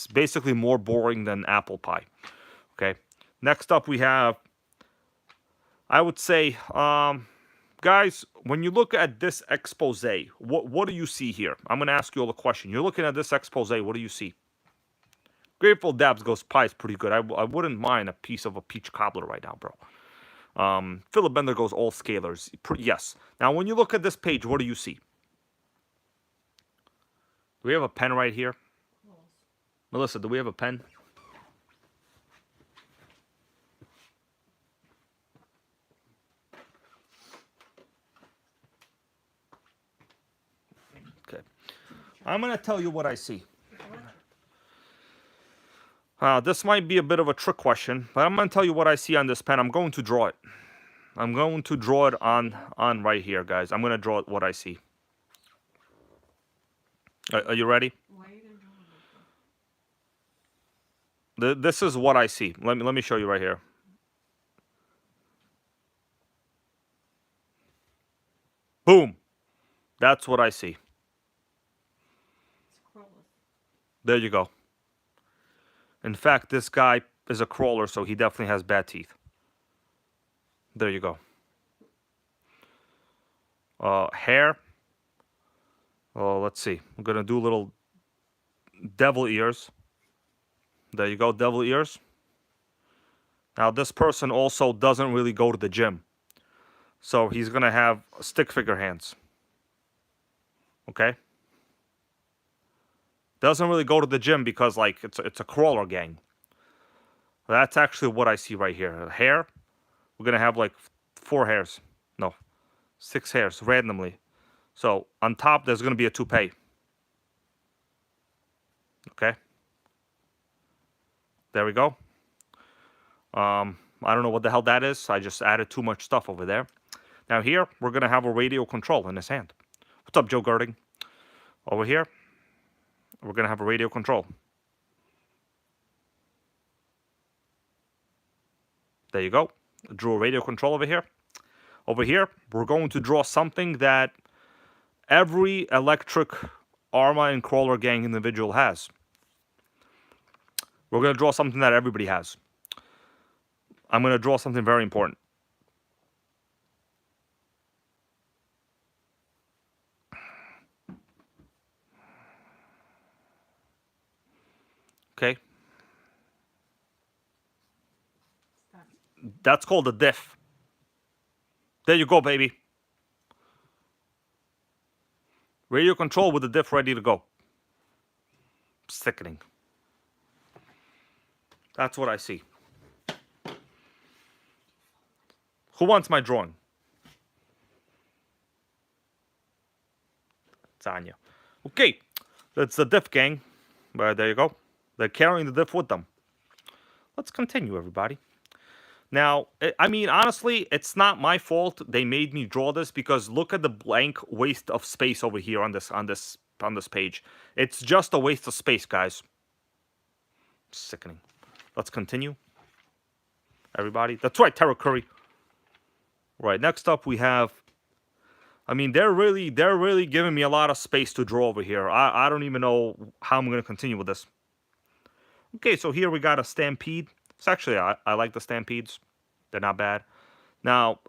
basically more boring than apple pie. Okay. Next up, we have, I would say, guys, when you look at this expose, what do you see here? I'm going to ask you all a question. You're looking at this expose, what do you see? Grateful Dabs goes, pie is pretty good. I wouldn't mind a piece of a peach cobbler right now, bro. Philip Bender goes, all scalers. Yes. Now, when you look at this page, what do you see? Do we have a pen right here? Yes. Melissa, do we have a pen? Okay. I'm going to tell you what I see. This might be a bit of a trick question, but I'm going to tell you what I see on this pen. I'm going to draw it. I'm going to draw it on right here, guys. I'm going to draw what I see. Are you ready? Why are you gonna draw it like This is what I see. Let me show you right here. Boom. That's what I see. It's crawlers. There you go. In fact, this guy is a crawler, so he definitely has bad teeth. There you go. Hair. Oh, let's see. I'm gonna do little devil ears. There you go, devil ears. Now, this person also doesn't really go to the gym, so he's gonna have stick figure hands. Okay. Doesn't really go to the gym because, like, it's a crawler gang. That's actually what I see right here. Hair. We're gonna have like 4 hairs. No, 6 hairs randomly. So on top there's gonna be a toupee. Okay. There we go. I don't know what the hell that is. I just added too much stuff over there. Now here we're gonna have a radio control in his hand. What's up, Joe Girding? Over here, we're gonna have a radio control. There you go. Drew a radio control over here. Over here, we're going to draw something that every electric Arma and Crawler gang individual has. We're going to draw something that everybody has. I'm going to draw something very important. Okay. Stop. That's called a diff. There you go, baby. Radio control with the diff ready to go. Sickening. That's what I see. Who wants my drawing? Tanya. Okay, that's the diff gang. There you go. They're carrying the diff with them. Let's continue, everybody. Now, I mean, honestly, it's not my fault they made me draw this because look at the blank waste of space over here on this page. It's just a waste of space, guys. Sickening. Let's continue. Everybody. That's right, Terra Curry. Right, next up we have, I mean, they're really giving me a lot of space to draw over here. I don't even know how I'm going to continue with this. Okay, so here we got a Stampede. It's actually, I like the Stampedes. They're not bad. Now,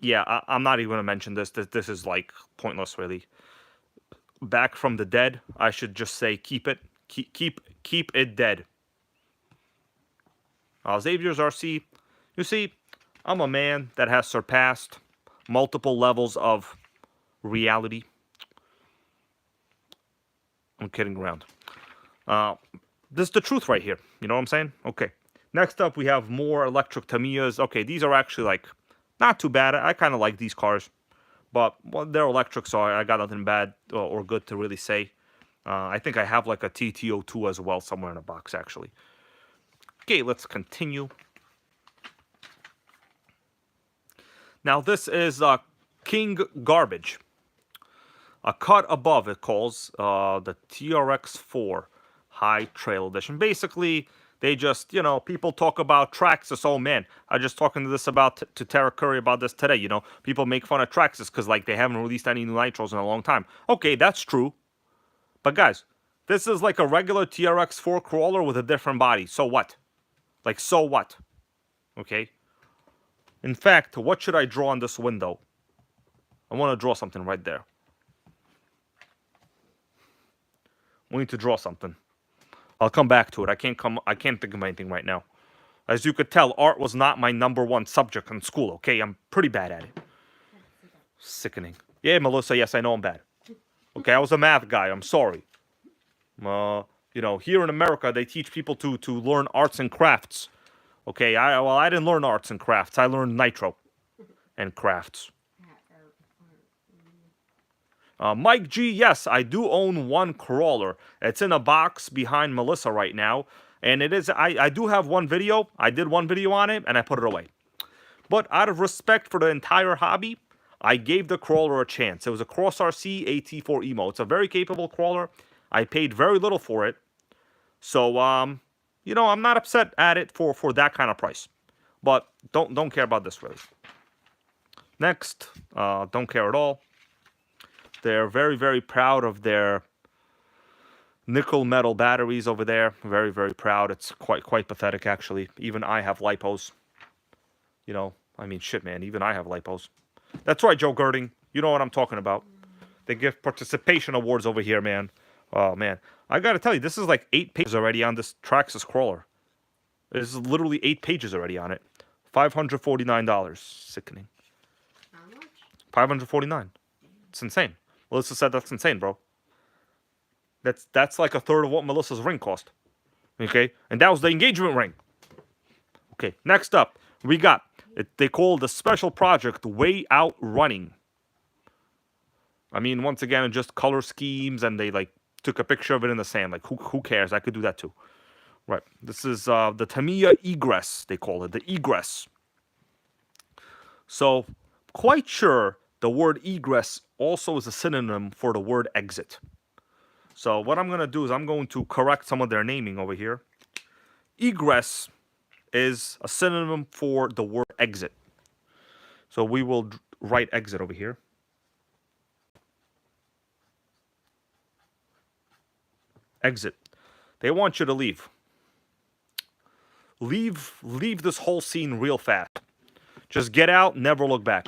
yeah, I'm not even going to mention this. This is, like, pointless, really. Back from the dead, I should just say keep it. Keep it dead. Xavier's RC. You see, I'm a man that has surpassed multiple levels of reality. I'm kidding around. This is the truth right here. You know what I'm saying? Okay. Next up, we have more electric Tamiyas. Okay, these are actually, like, not too bad. I kind of like these cars. But, well, they're electric, so I got nothing bad or good to really say. I think I have, like, a TT02 as well somewhere in a box, actually. Okay, let's continue. Now, this is King Garbage. A cut above, it calls the TRX4 High Trail Edition. Basically, they just, you know, people talk about Traxxas. Oh, man, I was just talking to this to Terra Curry about this today. You know, people make fun of Traxxas because, like, they haven't released any new Nitros in a long time. Okay, that's true. But, guys, this is like a regular TRX4 crawler with a different body. So what? Like, so what? Okay? In fact, what should I draw on this window? I want to draw something right there. We need to draw something. I'll come back to it. I can't think of anything right now. As you could tell, art was not my #1 subject in school, okay? I'm pretty bad at it. Sickening. Yeah, Melissa, yes, I know I'm bad. Okay, I was a math guy. I'm sorry. You know, here in America, they teach people to learn arts and crafts. Okay, I didn't learn arts and crafts. I learned Nitro and crafts. Mike G, yes, I do own one crawler. It's in a box behind Melissa right now. And it is, I do have one video. I did one video on it, and I put it away. But out of respect for the entire hobby, I gave the crawler a chance. It was a Cross RC AT4 Emo. It's a very capable crawler. I paid very little for it. So, you know, I'm not upset at it for that kind of price. But don't care about this really. Next, don't care at all. They're very, very proud of their nickel metal batteries over there. Very, very proud. It's quite pathetic actually. Even I have lipos. You know, I mean, shit, man. Even I have lipos. That's right, Joe Girding. You know what I'm talking about. They give participation awards over here, man. Oh, man. I gotta tell you, this is like 8 pages already on this Traxxas crawler. This is literally 8 pages already on it. $549. Sickening. How much? $549. It's insane. Melissa said that's insane, bro. That's like a third of what Melissa's ring cost. Okay? And that was the engagement ring. Okay, next up, we got, they call the special project Way Out Running. I mean, once again, it's just color schemes, and they like took a picture of it in the sand. Like, who cares? I could do that too. Right. This is the Tamiya Egress, they call it. The Egress. So, quite sure the word egress also is a synonym for the word exit. So, what I'm going to do is I'm going to correct some of their naming over here. Egress is a synonym for the word exit. So, we will write exit over here. Exit. They want you to leave. Leave this whole scene real fast. Just get out, never look back.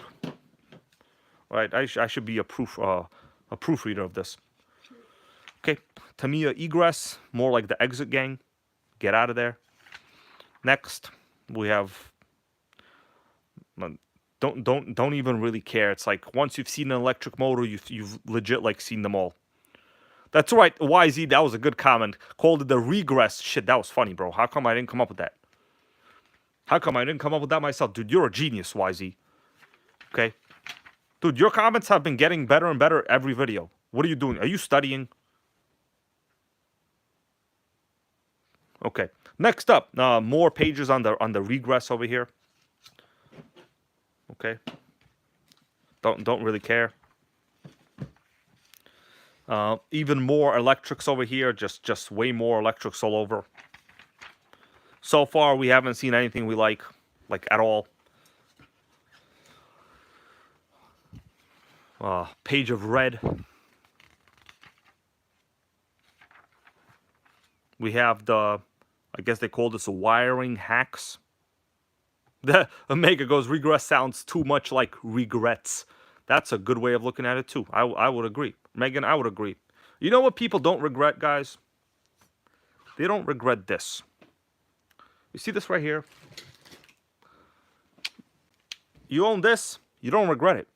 All right, I should be a proofreader of this. Okay, Tamiya Egress, more like the exit gang. Get out of there. Next, we have. Don't even really care. It's like once you've seen an electric motor, you've legit like seen them all. That's right, YZ. That was a good comment. Called it the regress. Shit, that was funny, bro. How come I didn't come up with that? How come I didn't come up with that myself? Dude, you're a genius, YZ. Okay? Dude, your comments have been getting better and better every video. What are you doing? Are you studying? Okay. Next up, more pages on the regress over here. Okay. Don't really care. Even more electrics over here. Just way more electrics all over. So far, we haven't seen anything we like at all. Page of red. We have the, I guess they call this wiring hacks. The Omega goes, regress sounds too much like regrets. That's a good way of looking at it too. I would agree. Megan, I would agree. You know what people don't regret, guys? They don't regret this. You see this right here? You own this, you don't regret it.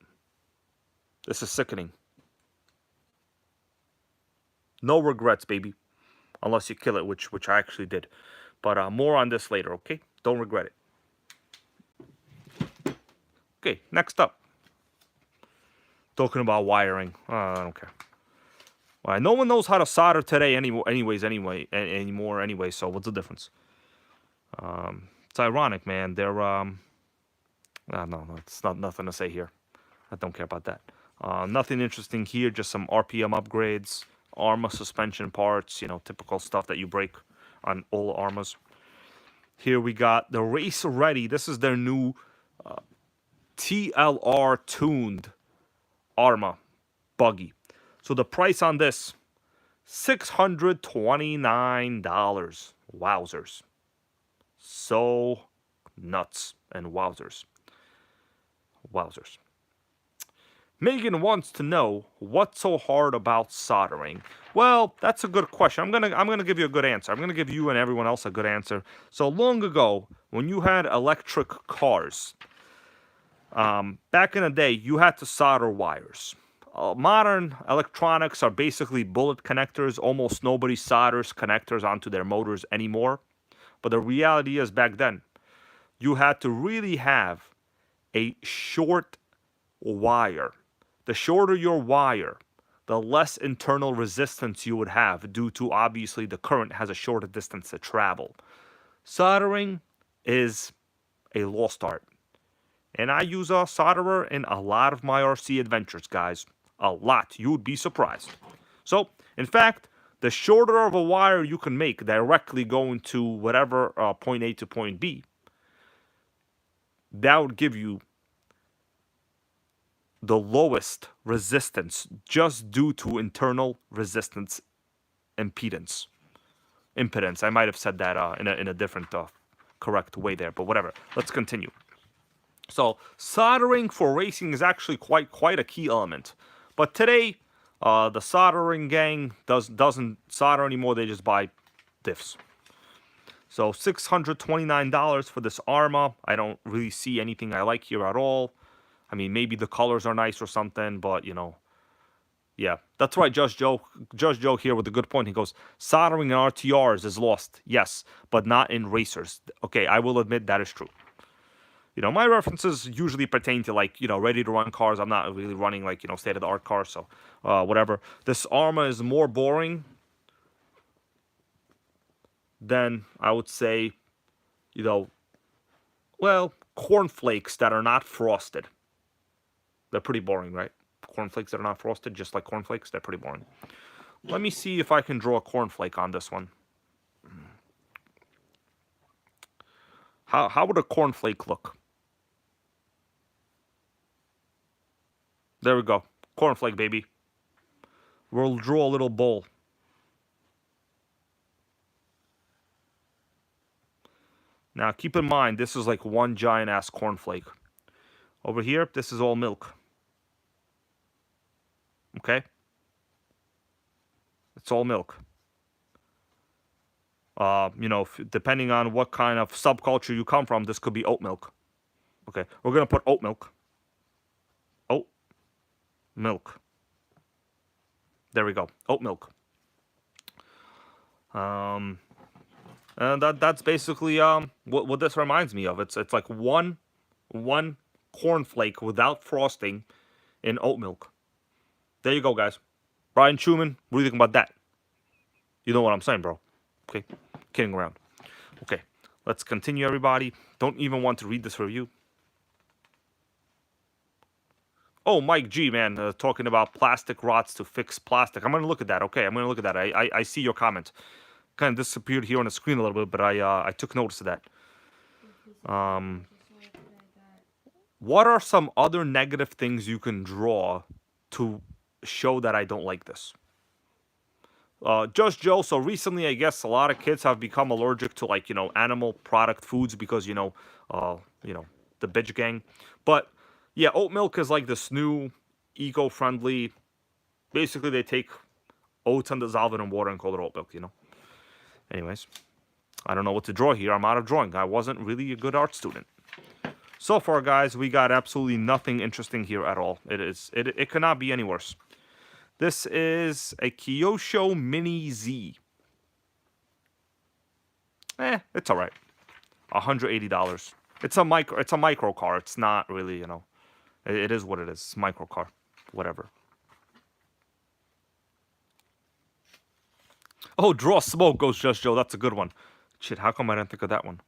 This is sickening. No regrets, baby. Unless you kill it, which I actually did. But more on this later, okay? Don't regret it. Okay, next up. Talking about wiring. I don't care. Well, no one knows how to solder today anymore, so what's the difference? It's ironic, man. They're, no, it's nothing to say here. I don't care about that. Nothing interesting here, just some RPM upgrades, Arma suspension parts, you know, typical stuff that you break on all Armas. Here we got the Race Ready. This is their new TLR tuned Arma buggy. So the price on this, $629. Wowzers. So nuts and wowzers. Wowzers. Megan wants to know what's so hard about soldering. Well, that's a good question. I'm gonna give you a good answer. I'm gonna give you and everyone else a good answer. So long ago, when you had electric cars, back in the day, you had to solder wires. Modern electronics are basically bullet connectors. Almost nobody solders connectors onto their motors anymore. But the reality is, back then, you had to really have a short wire. The shorter your wire, the less internal resistance you would have due to obviously the current has a shorter distance to travel. Soldering is a lost art. And I use a solderer in a lot of my RC adventures, guys. A lot. You'd be surprised. So, in fact, the shorter of a wire you can make directly going to whatever point A to point B, that would give you the lowest resistance just due to internal resistance impedance. Impedance. I might have said that in a different correct way there, but whatever. Let's continue. So soldering for racing is actually quite a key element. But today, the soldering gang doesn't solder anymore. They just buy diffs. So $629 for this Arma. I don't really see anything I like here at all. I mean, maybe the colors are nice or something, but, you know, yeah. That's right, Judge Joe here with a good point. He goes, soldering in RTRs is lost. Yes, but not in racers. Okay, I will admit that is true. You know, my references usually pertain to, like, you know, ready-to-run cars. I'm not really running, like, you know, state-of-the-art cars, so whatever. This Arma is more boring than, I would say, you know, well, cornflakes that are not frosted. They're pretty boring, right? Cornflakes that are not frosted, just like cornflakes, they're pretty boring. Let me see if I can draw a cornflake on this one. How would a cornflake look? There we go. Cornflake, baby. We'll draw a little bowl. Now, keep in mind, this is like one giant-ass cornflake. Over here, this is all milk. Okay? It's all milk. You know, depending on what kind of subculture you come from, this could be oat milk. Okay, we're going to put oat milk. Oat milk. There we go. Oat milk. And that's basically what this reminds me of. It's like one cornflake without frosting in oat milk. There you go, guys. Brian Schumann, what do you think about that? You know what I'm saying, bro. Okay, kidding around. Okay, let's continue, everybody. Don't even want to read this review. Oh, Mike G, man, talking about plastic rods to fix plastic. I'm going to look at that. Okay, I'm going to look at that. I see your comment. Kind of disappeared here on the screen a little bit, but I took notice of that. What are some other negative things you can draw to show that I don't like this? Just Joe, so recently I guess a lot of kids have become allergic to, like, you know, animal product foods because, you know, the bitch gang. But yeah, oat milk is like this new eco-friendly, basically they take oats and dissolve it in water and call it oat milk, you know. Anyways, I don't know what to draw here. I'm out of drawing. I wasn't really a good art student. So far, guys, we got absolutely nothing interesting here at all. It cannot be any worse. This is a Kyosho Mini Z. It's all right. $180. It's a micro car. It's not really, you know. It is what it is. It's a micro car. Whatever. Oh, draw smoke, goes Just Joe. That's a good one. Shit, how come I didn't think of that one?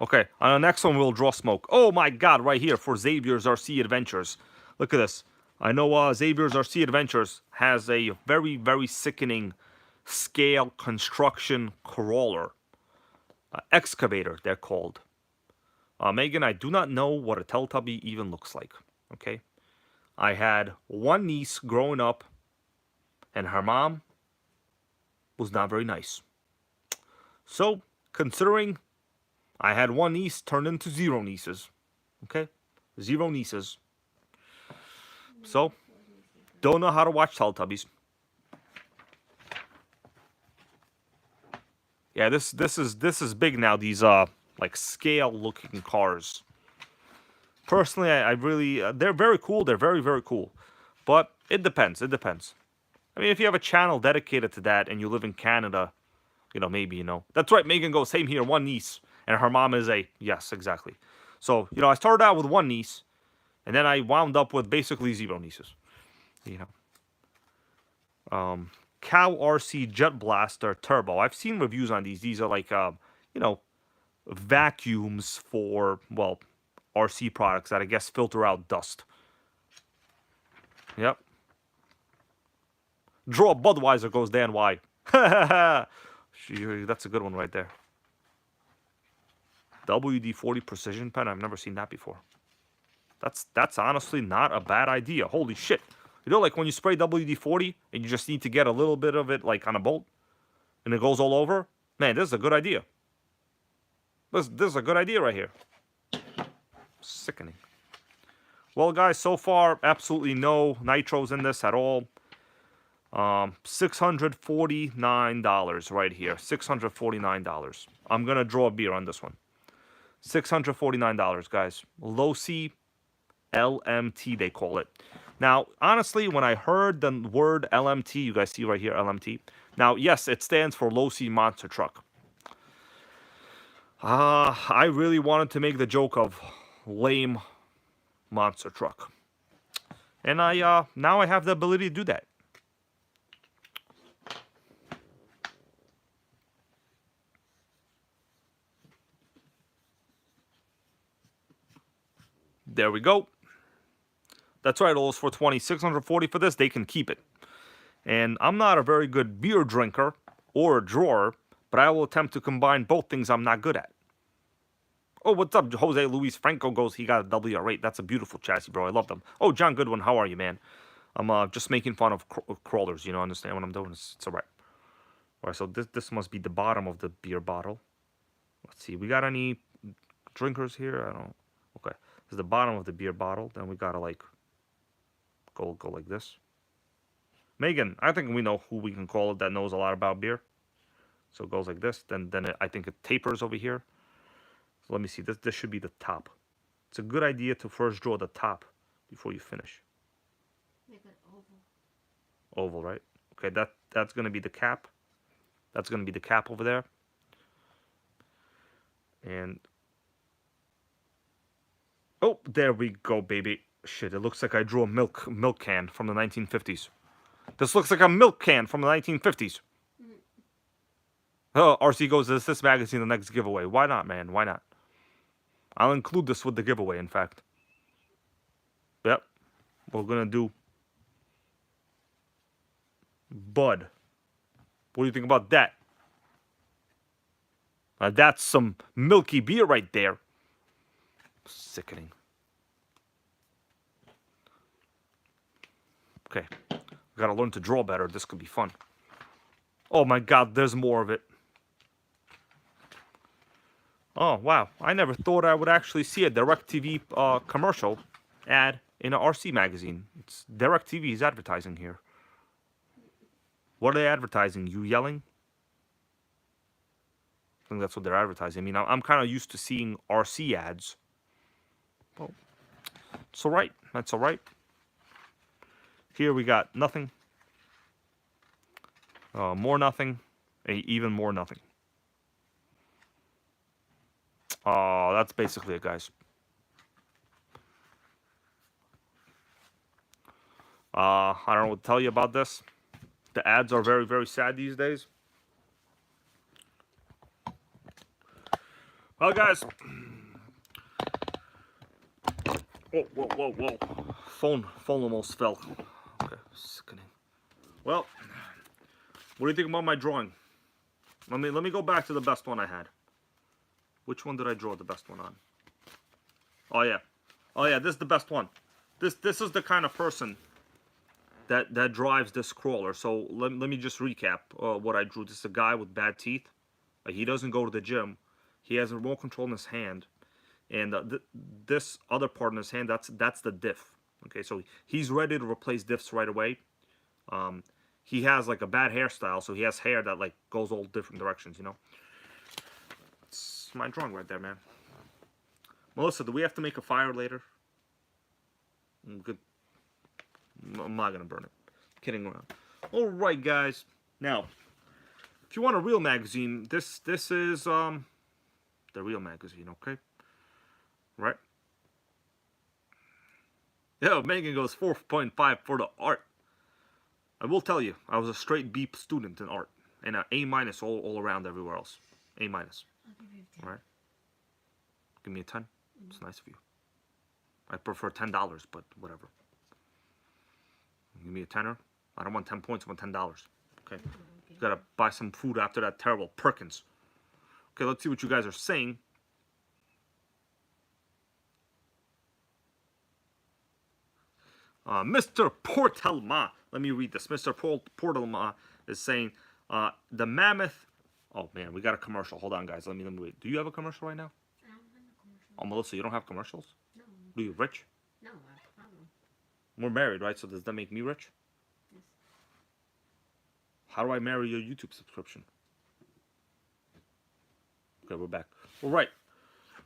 Okay, on the next one, we'll draw smoke. Oh my god, right here for Xavier's RC Adventures. Look at this. I know Xavier's RC Adventures has a very, very sickening scale construction crawler. Excavator, they're called. Megan, I do not know what a Teletubby even looks like. Okay? I had one niece growing up, and her mom was not very nice. So, considering I had one niece turned into 0 nieces. Okay? 0 nieces. So, don't know how to watch Teletubbies. Yeah, this is big now, these like scale looking cars. Personally, I really they're very cool. They're very, very cool. But it depends. It depends. I mean, if you have a channel dedicated to that and you live in Canada, you know, maybe, you know. That's right, Megan goes, same here, one niece. And her mom is a, yes, exactly. So, you know, I started out with one niece. And then I wound up with basically 0 nieces. You know. Cow RC Jet Blaster Turbo. I've seen reviews on these. These are like, you know, vacuums for, well, RC products that I guess filter out dust. Yep. Draw Budweiser goes Dan Y. That's a good one right there. WD-40 precision pen. I've never seen that before. That's honestly not a bad idea. Holy shit. You know, like when you spray WD-40 and you just need to get a little bit of it like on a bolt and it goes all over. Man, this is a good idea. This is a good idea right here. Sickening. Well, guys, so far, absolutely no nitros in this at all. $649 right here. $649. I'm going to draw a beer on this one. $649, guys. Low C LMT, they call it. Now, honestly, when I heard the word LMT, you guys see right here, LMT. Now, yes, it stands for Low C Monster Truck. I really wanted to make the joke of lame monster truck. And now I have the ability to do that. There we go. That's right, Ols, for 640 for this, they can keep it. And I'm not a very good beer drinker or a drawer, but I will attempt to combine both things I'm not good at. Oh, what's up? Jose Luis Franco goes, he got a WR8. That's a beautiful chassis, bro. I love them. Oh, John Goodwin, how are you, man? I'm just making fun of crawlers, you know, understand what I'm doing? It's all right. All right, so this must be the bottom of the beer bottle. Let's see, we got any drinkers here? I don't. Okay, this is the bottom of the beer bottle. Then we gotta like go like this. Megan, I think we know who we can call it that knows a lot about beer. So it goes like this. Then I think it tapers over here. So let me see. This should be the top. It's a good idea to first draw the top before you finish. Make an oval. Oval, right? Okay, that's gonna be the cap. That's gonna be the cap over there. And oh, there we go, baby. Shit, it looks like I drew a milk can from the 1950s. This looks like a milk can from the 1950s. Oh, RC goes, is this magazine the next giveaway? Why not, man? Why not? I'll include this with the giveaway, in fact. Yep. We're going to do Bud. What do you think about that? That's some milky beer right there. Sickening. Okay. We gotta learn to draw better. This could be fun. Oh my god, there's more of it. Oh, wow. I never thought I would actually see a DirecTV commercial ad in an RC magazine. It's DirecTV's advertising here. What are they advertising? You yelling? I think that's what they're advertising. I mean, I'm kind of used to seeing RC ads. Well, it's all right. That's all right. Here we got nothing. More nothing. Even more nothing. Oh, that's basically it, guys. I don't know what to tell you about this. The ads are very, very sad these days. Well, guys. Whoa. Phone almost fell. Okay, sickening. Well, what do you think about my drawing? Let me go back to the best one I had. Which one did I draw the best one on? Oh yeah, this is the best one. This is the kind of person that drives this crawler. So let me just recap what I drew. This is a guy with bad teeth. He doesn't go to the gym. He has a remote control in his hand, and this other part in his hand, that's the diff. Okay, so he's ready to replace diffs right away. He has like a bad hairstyle, so he has hair that like goes all different directions, you know. It's my drawing right there, man. Melissa, do we have to make a fire later? Good. I'm not gonna burn it. Kidding around. All right, guys. Now, if you want a real magazine, this is the real magazine, okay? Right? Yo, Megan goes 4.5 for the art. I will tell you, I was a straight B student in art, and an A minus all around everywhere else. A minus. I'll give you 10. All right. Give me a 10. It's nice of you. I prefer $10, but whatever. Give me a tenner. I don't want 10 points. I want $10. Okay. You gotta buy some food after that terrible Perkins. Okay, let's see what you guys are saying. Mr. Portelma, let me read this. Mr. Portelma is saying, the mammoth. Oh man, we got a commercial. Hold on, guys. Let me wait. Do you have a commercial right now? I don't have a commercial. Oh, Melissa, you don't have commercials? No. Do you rich? No, I have a problem. We're married, right? So does that make me rich? Yes. How do I marry your YouTube subscription? Okay, we're back. All right,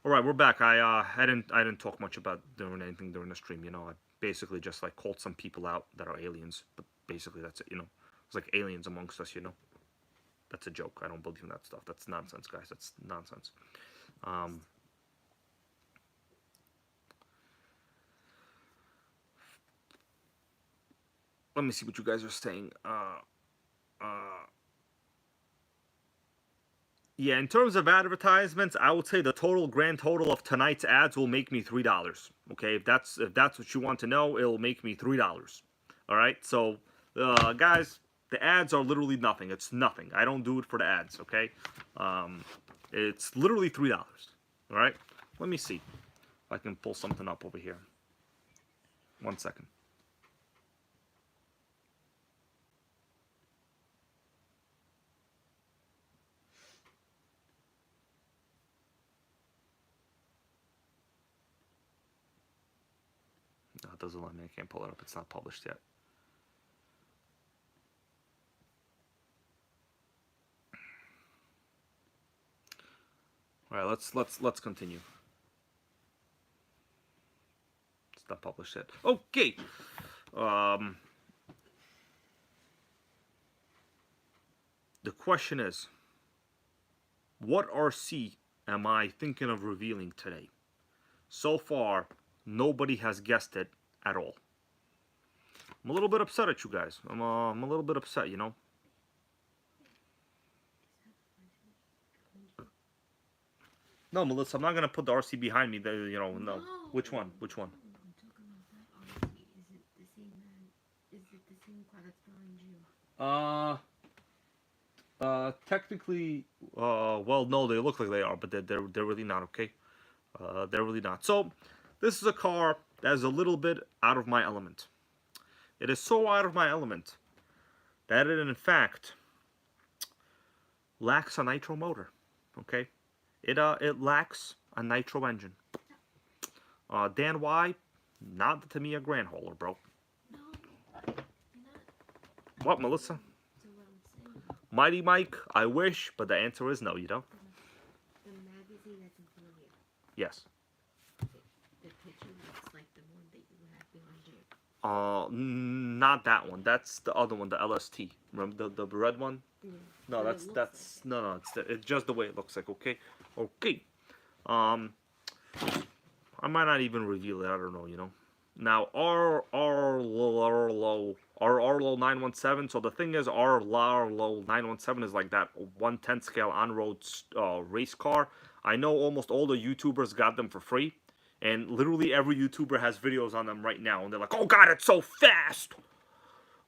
we're back. I didn't talk much about doing anything during the stream. You know, I basically just like called some people out that are aliens, but basically that's it. You know, it's like aliens amongst us. You know, that's a joke. I don't believe in that stuff. That's nonsense, guys. That's nonsense. Let me see what you guys are saying. Yeah, in terms of advertisements, I would say the grand total of tonight's ads will make me $3. Okay, if that's what you want to know, it'll make me $3. All right, so guys, the ads are literally nothing. It's nothing. I don't do it for the ads. Okay, it's literally $3. All right, let me see if I can pull something up over here. 1 second. No, it doesn't let me. I can't pull it up. It's not published yet. All right, let's continue. It's not published yet. Okay. The question is, what RC am I thinking of revealing today? So far, nobody has guessed it at all. I'm a little bit upset at you guys. I'm a little bit upset, you know. No, Melissa, I'm not gonna put the RC behind me. You know, no. Which one? Which one? I'm talking about that RC. Is it the same car that's behind you? Technically, well, no, they look like they are, but they're really not. Okay, they're really not. So, this is a car that is a little bit out of my element. It is so out of my element that it, in fact, lacks a nitro motor. Okay, it lacks a nitro engine. Dan, why? Not the Tamiya Grand Hauler, bro. No, you're not. What, Melissa? So what I'm saying, Mighty Mike, I wish, but the answer is no, you don't. the magazine that's in front of you, Yes. the picture looks like the one that you have behind you. Not that one. That's the other one, the LST. Remember the red one? Yeah. No, But it looks like no, it's just the way it looks like. Okay, okay. I might not even reveal it. I don't know. You know. Now Arlo 917. So the thing is, Arlo 917 is like that 1/10 scale on-road race car. I know almost all the YouTubers got them for free, and literally every YouTuber has videos on them right now, and they're like, "Oh God, it's so fast!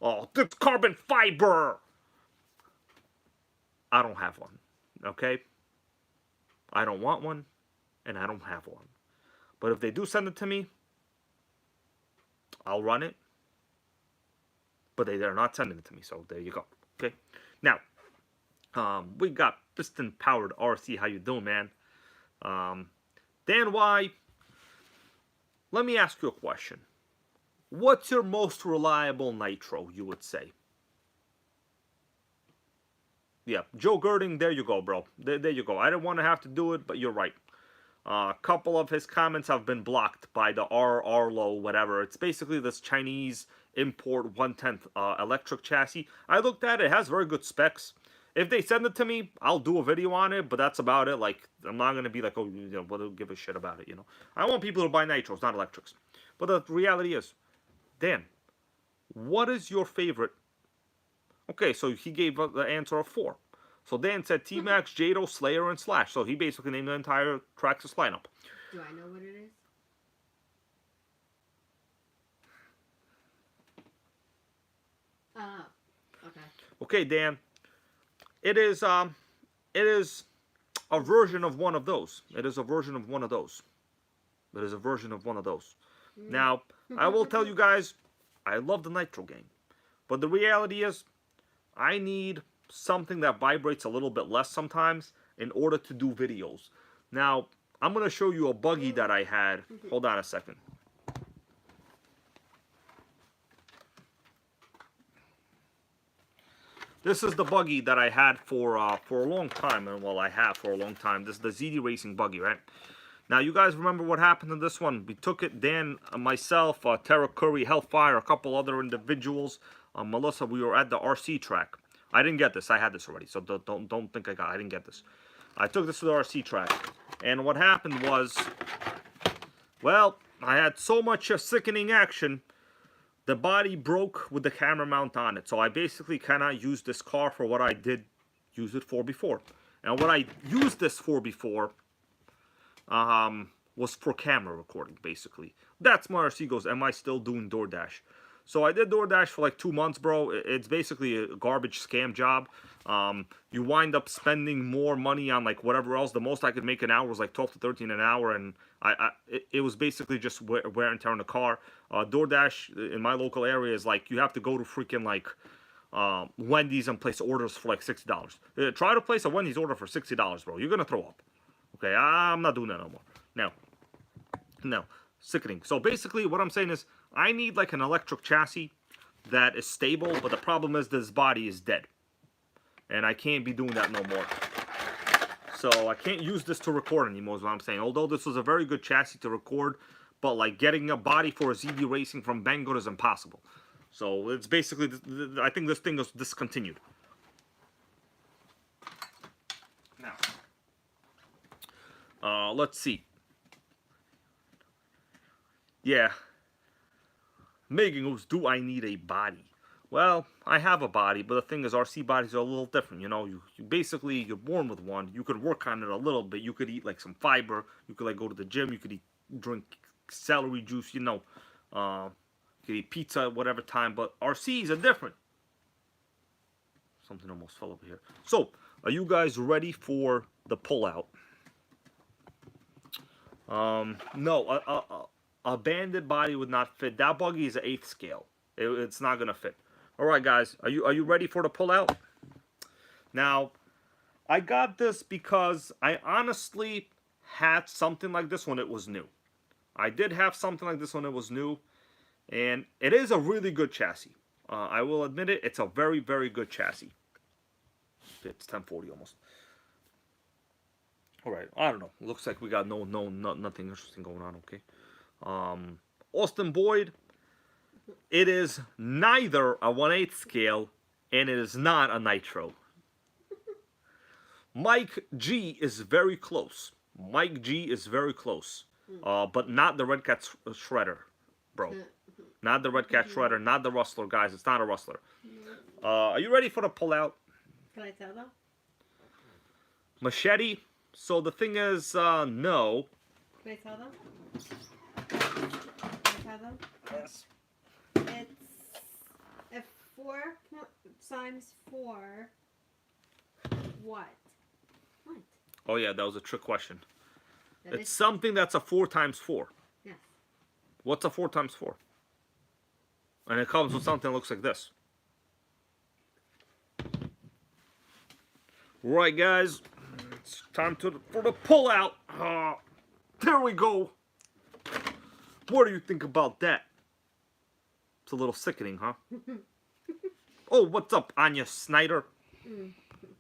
Oh, this carbon fiber." I don't have one. Okay. I don't want one, and I don't have one. But if they do send it to me, I'll run it. But they're not sending it to me, so there you go. Okay. Now, we got piston powered RC. How you doing, man? Dan Y, let me ask you a question. What's your most reliable nitro, you would say? Yeah, Joe Girding, there you go, bro. There you go. I didn't want to have to do it, but you're right. A couple of his comments have been blocked by the Arlo whatever. It's basically this Chinese import 1/10 electric chassis. I looked at it. It has very good specs. If they send it to me, I'll do a video on it, but that's about it. Like, I'm not going to be like, oh, you know, what do give a shit about it, you know. I want people to buy nitros, not electrics. But the reality is, Dan, what is your favorite Okay, so he gave the answer of 4. So Dan said T-Max, Jado, Slayer, and Slash. So he basically named the entire Traxxas lineup. Do I know what it is? Okay. Okay, Dan. It is a version of one of those. It is a version of one of those. It is a version of one of those. Now, I will tell you guys, I love the Nitro Gang. But the reality is, I need something that vibrates a little bit less sometimes in order to do videos. Now, I'm going to show you a buggy that I had. Hold on a second. This is the buggy that I had for a long time. And well, I have for a long time. This is the ZD Racing buggy, right? Now, you guys remember what happened to this one? We took it, Dan, myself, Tara Curry, Hellfire, a couple other individuals. Melissa, we were at the RC track. I didn't get this. I had this already, so don't think I didn't get this. I took this to the RC track. And what happened was, well, I had so much sickening action, the body broke with the camera mount on it. So I basically cannot use this car for what I did use it for before. And what I used this for before was for camera recording, basically. That's my RC goes, am I still doing DoorDash? So I did DoorDash for like 2 months, bro. It's basically a garbage scam job. You wind up spending more money on like whatever else. The most I could make an hour was like 12 to 13 an hour, and it was basically just wear and tear on the car. DoorDash in my local area is like you have to go to freaking like Wendy's and place orders for like $60. Try to place a Wendy's order for $60, bro. You're gonna throw up. Okay, I'm not doing that no more. No, sickening. So basically, what I'm saying is, I need like an electric chassis that is stable, but the problem is this body is dead. And I can't be doing that no more. So I can't use this to record anymore is what I'm saying. Although this was a very good chassis to record, but like getting a body for a ZD Racing from Bangor is impossible. So it's basically, I think this thing is discontinued. Now, let's see. Yeah. Megan goes, do I need a body? Well, I have a body, but the thing is, RC bodies are a little different, you know. You basically, you're born with one. You could work on it a little bit. You could eat, like, some fiber. You could, like, go to the gym. You could drink celery juice, you know. You could eat pizza at whatever time. But RCs are different. Something almost fell over here. So, are you guys ready for the pullout? No, a banded body would not fit. That buggy is an 8th scale. It's not gonna fit. All right, guys, are you ready for the pullout? Now, I got this because I honestly had something like this when it was new. I did have something like this when it was new, and it is a really good chassis. I will admit it. It's a very, very good chassis. It's 1040 almost. All right, I don't know. Looks like we got nothing interesting going on. Okay. Austin Boyd, it is neither a 1/8 scale and it is not a Nitro. Mike G is very close. Mike G is very close. But not the Red Cat Shredder, bro. Not the Red Cat Shredder, not the Rustler, guys. It's not a Rustler. Are you ready for the pullout? Can I tell them? Machete. So the thing is, no. Can I tell them? Can I tell them? Yes. It's a 4 times 4. What? What? Oh yeah, that was a trick question. That It's is, something that's a 4 times 4. yes. What's a 4 times 4? And it comes with something that looks like this. Right, guys. It's time for the pullout. There we go. What do you think about that? It's a little sickening, huh? Oh, what's up, Anya Snyder?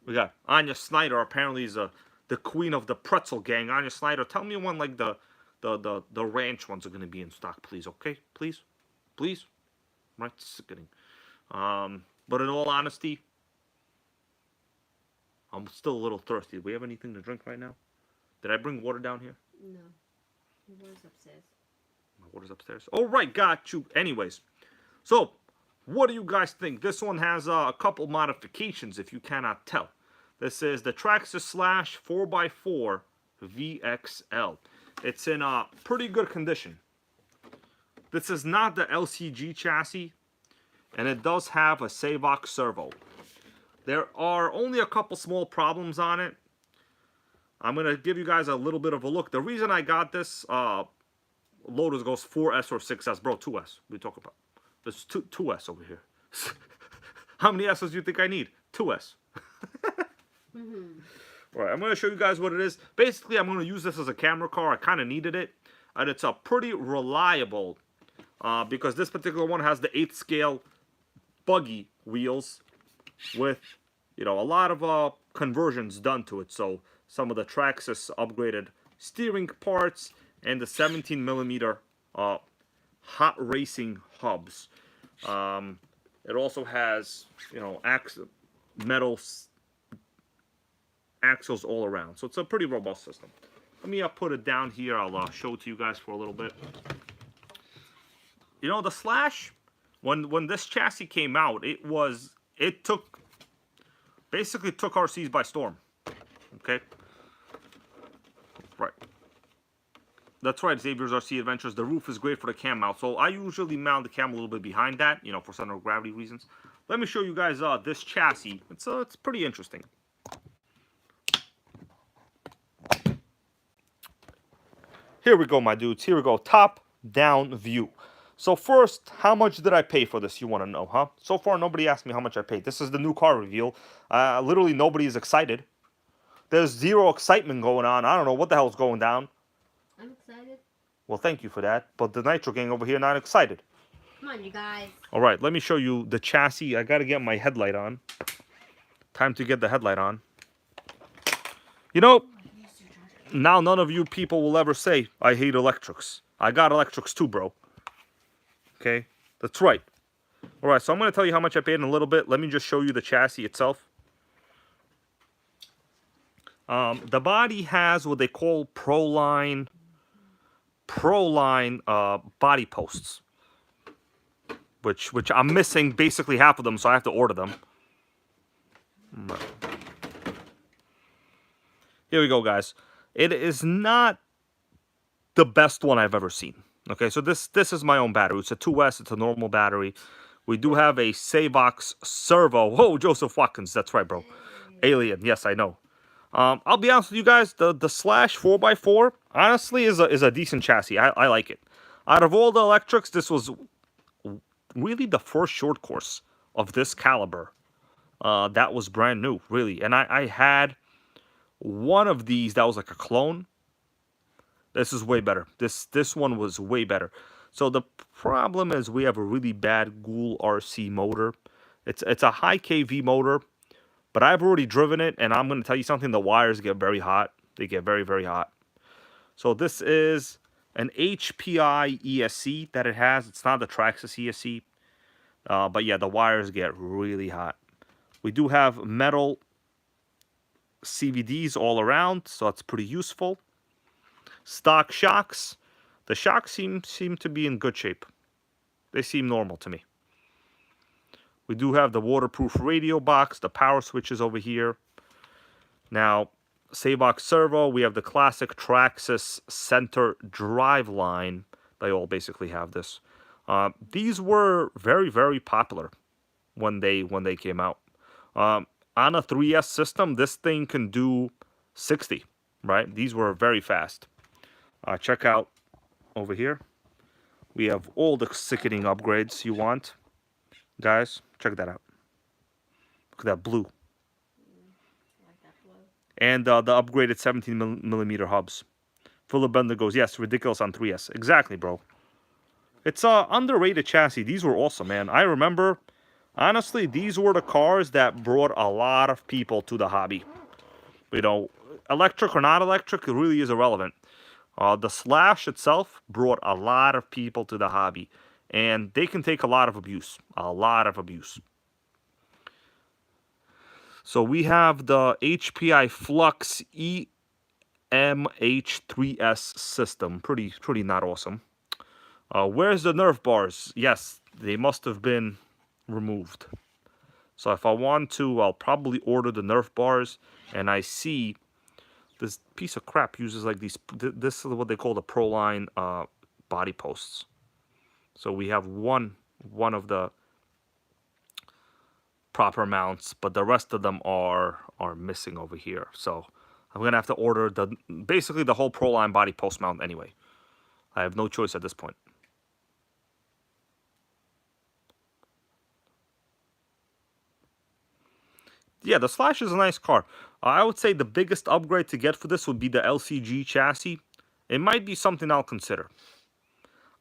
We got Anya Snyder. Apparently, is the queen of the pretzel gang. Anya Snyder, tell me when like the ranch ones are gonna be in stock, please. Okay, please, please. Right, sickening. But in all honesty, I'm still a little thirsty. Do we have anything to drink right now? Did I bring water down here? No. The water's upstairs. My water's upstairs. Oh, right, got you. Anyways, so What do you guys think? This one has a couple modifications, if you cannot tell. This is the Traxxas Slash 4x4 VXL. It's in a pretty good condition. This is not the LCG chassis, and it does have a Savox servo. There are only a couple small problems on it. I'm going to give you guys a little bit of a look. The reason I got this, Lotus goes 4S or 6S. Bro, 2S. We talk about. There's 2S over here. How many S's do you think I need? 2S. Alright, I'm going to show you guys what it is. Basically, I'm going to use this as a camera car. I kind of needed it. And it's a pretty reliable, because this particular one has the 8th scale buggy wheels with, you know, a lot of conversions done to it. So some of the Traxxas upgraded steering parts and the 17mm hot racing hubs. It also has, you know, metal axles all around. So it's a pretty robust system. Let me put it down here. I'll show it to you guys for a little bit. You know, the Slash, when this chassis came out, it basically took RCs by storm. Okay? Right. That's right, Xavier's RC Adventures. The roof is great for the cam mount. So I usually mount the cam a little bit behind that, you know, for center of gravity reasons. Let me show you guys this chassis. It's pretty interesting. Here we go, my dudes. Here we go. Top-down view. So first, how much did I pay for this? You want to know, huh? So far, nobody asked me how much I paid. This is the new car reveal. Literally, nobody is excited. There's zero excitement going on. I don't know what the hell's going down. I'm excited. Well, thank you for that. But the Nitro Gang over here not excited. Come on, you guys. All right, let me show you the chassis. I got to get my headlight on. Time to get the headlight on. You know, now none of you people will ever say, I hate electrics. I got electrics too, bro. Okay, that's right. All right, so I'm going to tell you how much I paid in a little bit. Let me just show you the chassis itself. The body has what they call Proline body posts, which I'm missing basically half of them, so I have to order them. Here we go, guys. It is not the best one I've ever seen. Okay, so this is my own battery. It's a 2S. It's a normal battery. We do have a Savox servo. Whoa, Joseph Watkins. That's right, bro. Alien. Yes, I know. I'll be honest with you guys. The Slash 4x4 honestly is a decent chassis. I like it. Out of all the electrics, this was really the first short course of this caliber that was brand new, really. And I had one of these that was like a clone. This is way better. This one was way better. So the problem is we have a really bad Ghoul RC motor. It's a high kV motor, but I've already driven it, and I'm going to tell you something. The wires get very hot. They get very, very hot. So this is an HPI ESC that it has. It's not the Traxxas ESC. But yeah, the wires get really hot. We do have metal CVDs all around, so it's pretty useful. Stock shocks. The shocks seem to be in good shape. They seem normal to me. We do have the waterproof radio box, the power switches over here. Now, Savox servo, we have the classic Traxxas center drive line. They all basically have this. These were very, very popular when they came out. On a 3S system, this thing can do 60, right? These were very fast. Check out over here. We have all the sickening upgrades you want. Guys, check that out. Look at that blue. Like that blue. And the upgraded 17mm hubs. Philip Bender goes, yes, ridiculous on 3S. Exactly, bro. It's a underrated chassis. These were awesome, man. I remember, honestly, these were the cars that brought a lot of people to the hobby. You know, electric or not electric, it really is irrelevant. The Slash itself brought a lot of people to the hobby. And they can take a lot of abuse. A lot of abuse. So we have the HPI Flux EMH3S system. Pretty not awesome. Where's the Nerf bars? Yes, they must have been removed. So if I want to, I'll probably order the Nerf bars, and I see this piece of crap uses like these, this is what they call the Proline body posts. So we have one of the proper mounts, but the rest of them are missing over here. So I'm gonna have to order basically the whole Proline body post mount anyway. I have no choice at this point. Yeah, the Slash is a nice car. I would say the biggest upgrade to get for this would be the LCG chassis. It might be something I'll consider.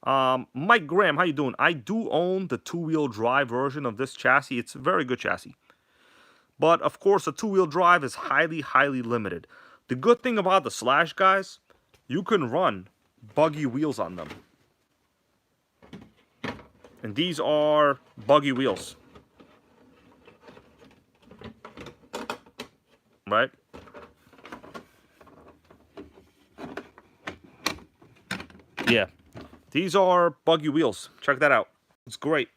Mike Graham, how you doing? I do own the two-wheel drive version of this chassis. It's a very good chassis. But, of course, a two-wheel drive is highly, highly limited. The good thing about the Slash, guys, you can run buggy wheels on them. And these are buggy wheels. Right? Yeah. These are buggy wheels. Check that out. It's great.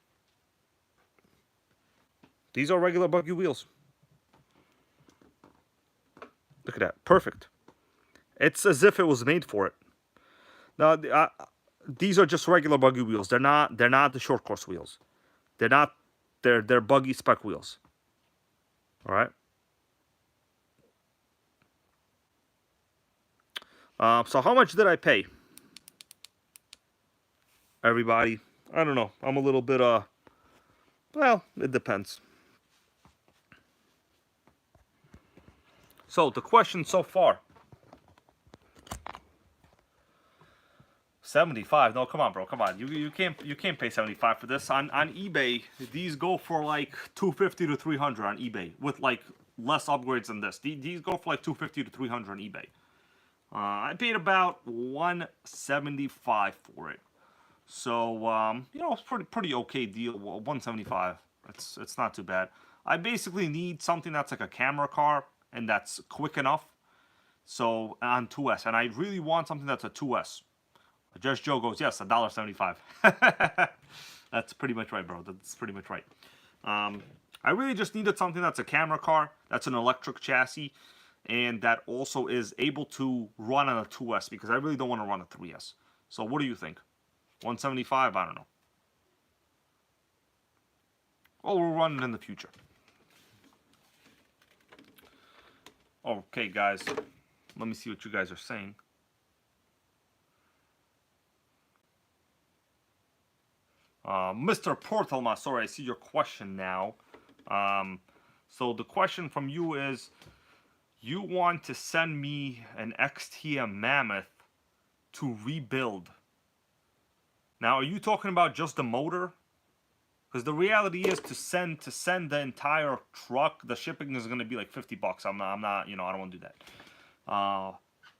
These are regular buggy wheels. Look at that. Perfect. It's as if it was made for it. Now, these are just regular buggy wheels. They're not the short course wheels. They're buggy spec wheels. All right. So how much did I pay? Everybody, I don't know. I'm a little bit, well, it depends. So the question so far. 75? No, come on, bro. Come on. You can't pay 75 for this on eBay. These go for like 250 to 300 on eBay with like less upgrades than this. These go for like 250 to 300 on eBay. I paid about 175 for it. So you know, it's pretty okay deal. 175. It's not too bad. I basically need something that's like a camera car and that's quick enough. So on 2S, and I really want something that's a 2S. Just Joe goes, yes, $1.75. That's pretty much right, bro. That's pretty much right. I really just needed something that's a camera car, that's an electric chassis, and that also is able to run on a 2S because I really don't want to run a 3S. So what do you think? 175? I don't know. Well, we'll run it in the future. Okay, guys. Let me see what you guys are saying. Mr. Portalma, sorry, I see your question now. So the question from you is, you want to send me an XTM Mammoth to rebuild. Now, are you talking about just the motor? Because the reality is to send the entire truck, the shipping is going to be like $50. I'm not, you know, I don't want to do that.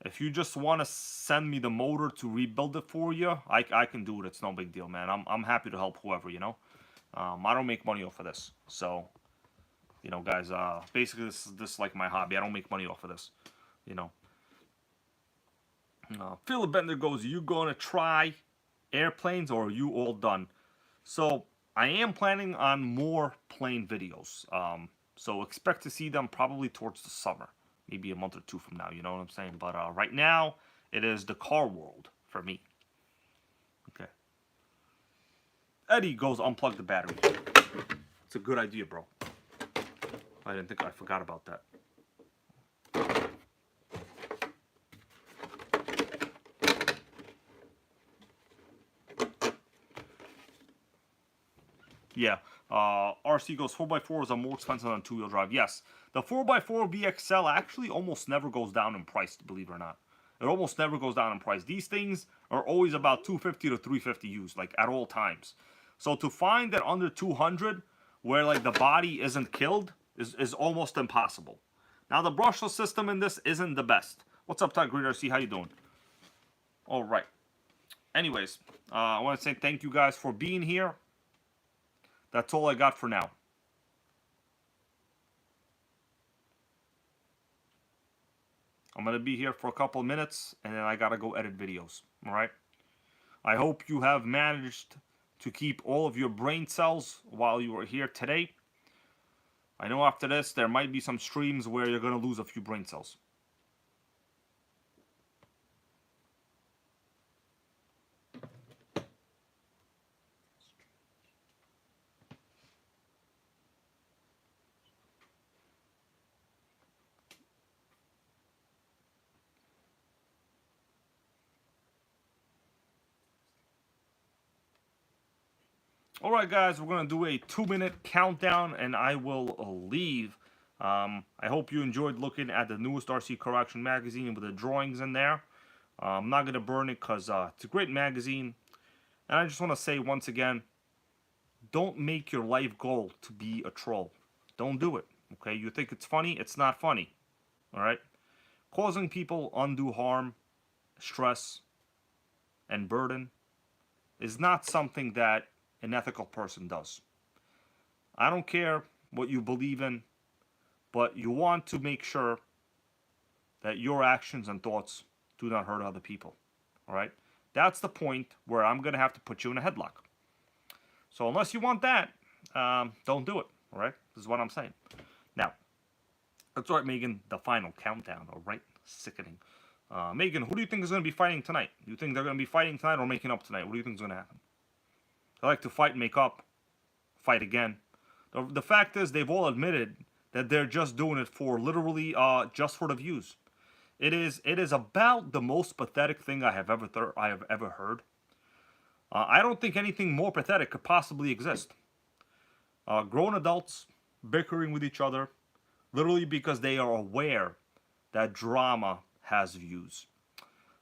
If you just want to send me the motor to rebuild it for you, I can do it. It's no big deal, man. I'm happy to help whoever, you know. I don't make money off of this, so you know, guys. Basically, this is like my hobby. I don't make money off of this, you know. Philip Bender goes, "You gonna try airplanes, or are you all done?" So I am planning on more plane videos. So expect to see them probably towards the summer. Maybe a month or two from now, you know what I'm saying? But right now, it is the car world for me. Okay. Eddie goes, unplug the battery. It's a good idea, bro. I didn't think I forgot about that. Yeah. RC goes, 4x4s are more expensive than two-wheel drive. Yes. The 4x4 VXL actually almost never goes down in price, believe it or not. It almost never goes down in price. These things are always about 250 to 350 used, like at all times. So to find that under 200, where like the body isn't killed, is almost impossible. Now the brushless system in this isn't the best. What's up, Todd Green RC? How you doing? All right. Anyways, I want to say thank you guys for being here. That's all I got for now. I'm going to be here for a couple minutes, and then I got to go edit videos. All right? I hope you have managed to keep all of your brain cells while you are here today. I know after this there might be some streams where you're going to lose a few brain cells. Alright guys, we're going to do a 2-minute countdown and I will leave. I hope you enjoyed looking at the newest RC Car Action magazine with the drawings in there. I'm not going to burn it because it's a great magazine. And I just want to say once again, don't make your life goal to be a troll. Don't do it. Okay, you think it's funny? It's not funny. Alright? Causing people undue harm, stress, and burden is not something that an ethical person does. I don't care what you believe in, but you want to make sure that your actions and thoughts do not hurt other people. Alright? That's the point where I'm going to have to put you in a headlock. So unless you want that, don't do it. Alright? This is what I'm saying. Now, that's right, Megan, the final countdown. Alright? Sickening. Megan, who do you think is going to be fighting tonight? Do you think they're going to be fighting tonight or making up tonight? What do you think is going to happen? They like to fight, make up, fight again. The fact is, they've all admitted that they're just doing it for literally just for the views. It is about the most pathetic thing I have ever heard. I don't think anything more pathetic could possibly exist. Grown adults bickering with each other, literally because they are aware that drama has views.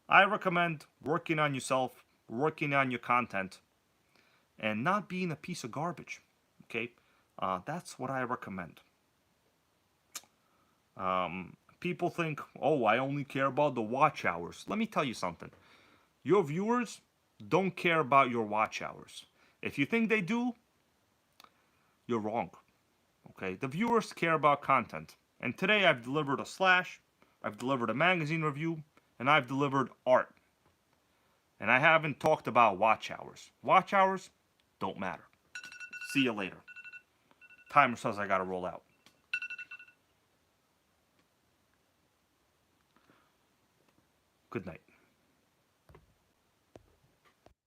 I recommend working on yourself, working on your content, and not being a piece of garbage. Okay, that's what I recommend. People think, oh, I only care about the watch hours. Let me tell you something. Your viewers don't care about your watch hours. If you think they do, you're wrong. Okay, the viewers care about content. And today I've delivered a slash, I've delivered a magazine review, and I've delivered art. And I haven't talked about watch hours. Watch hours don't matter. See you later. Timer says I gotta roll out. Good night.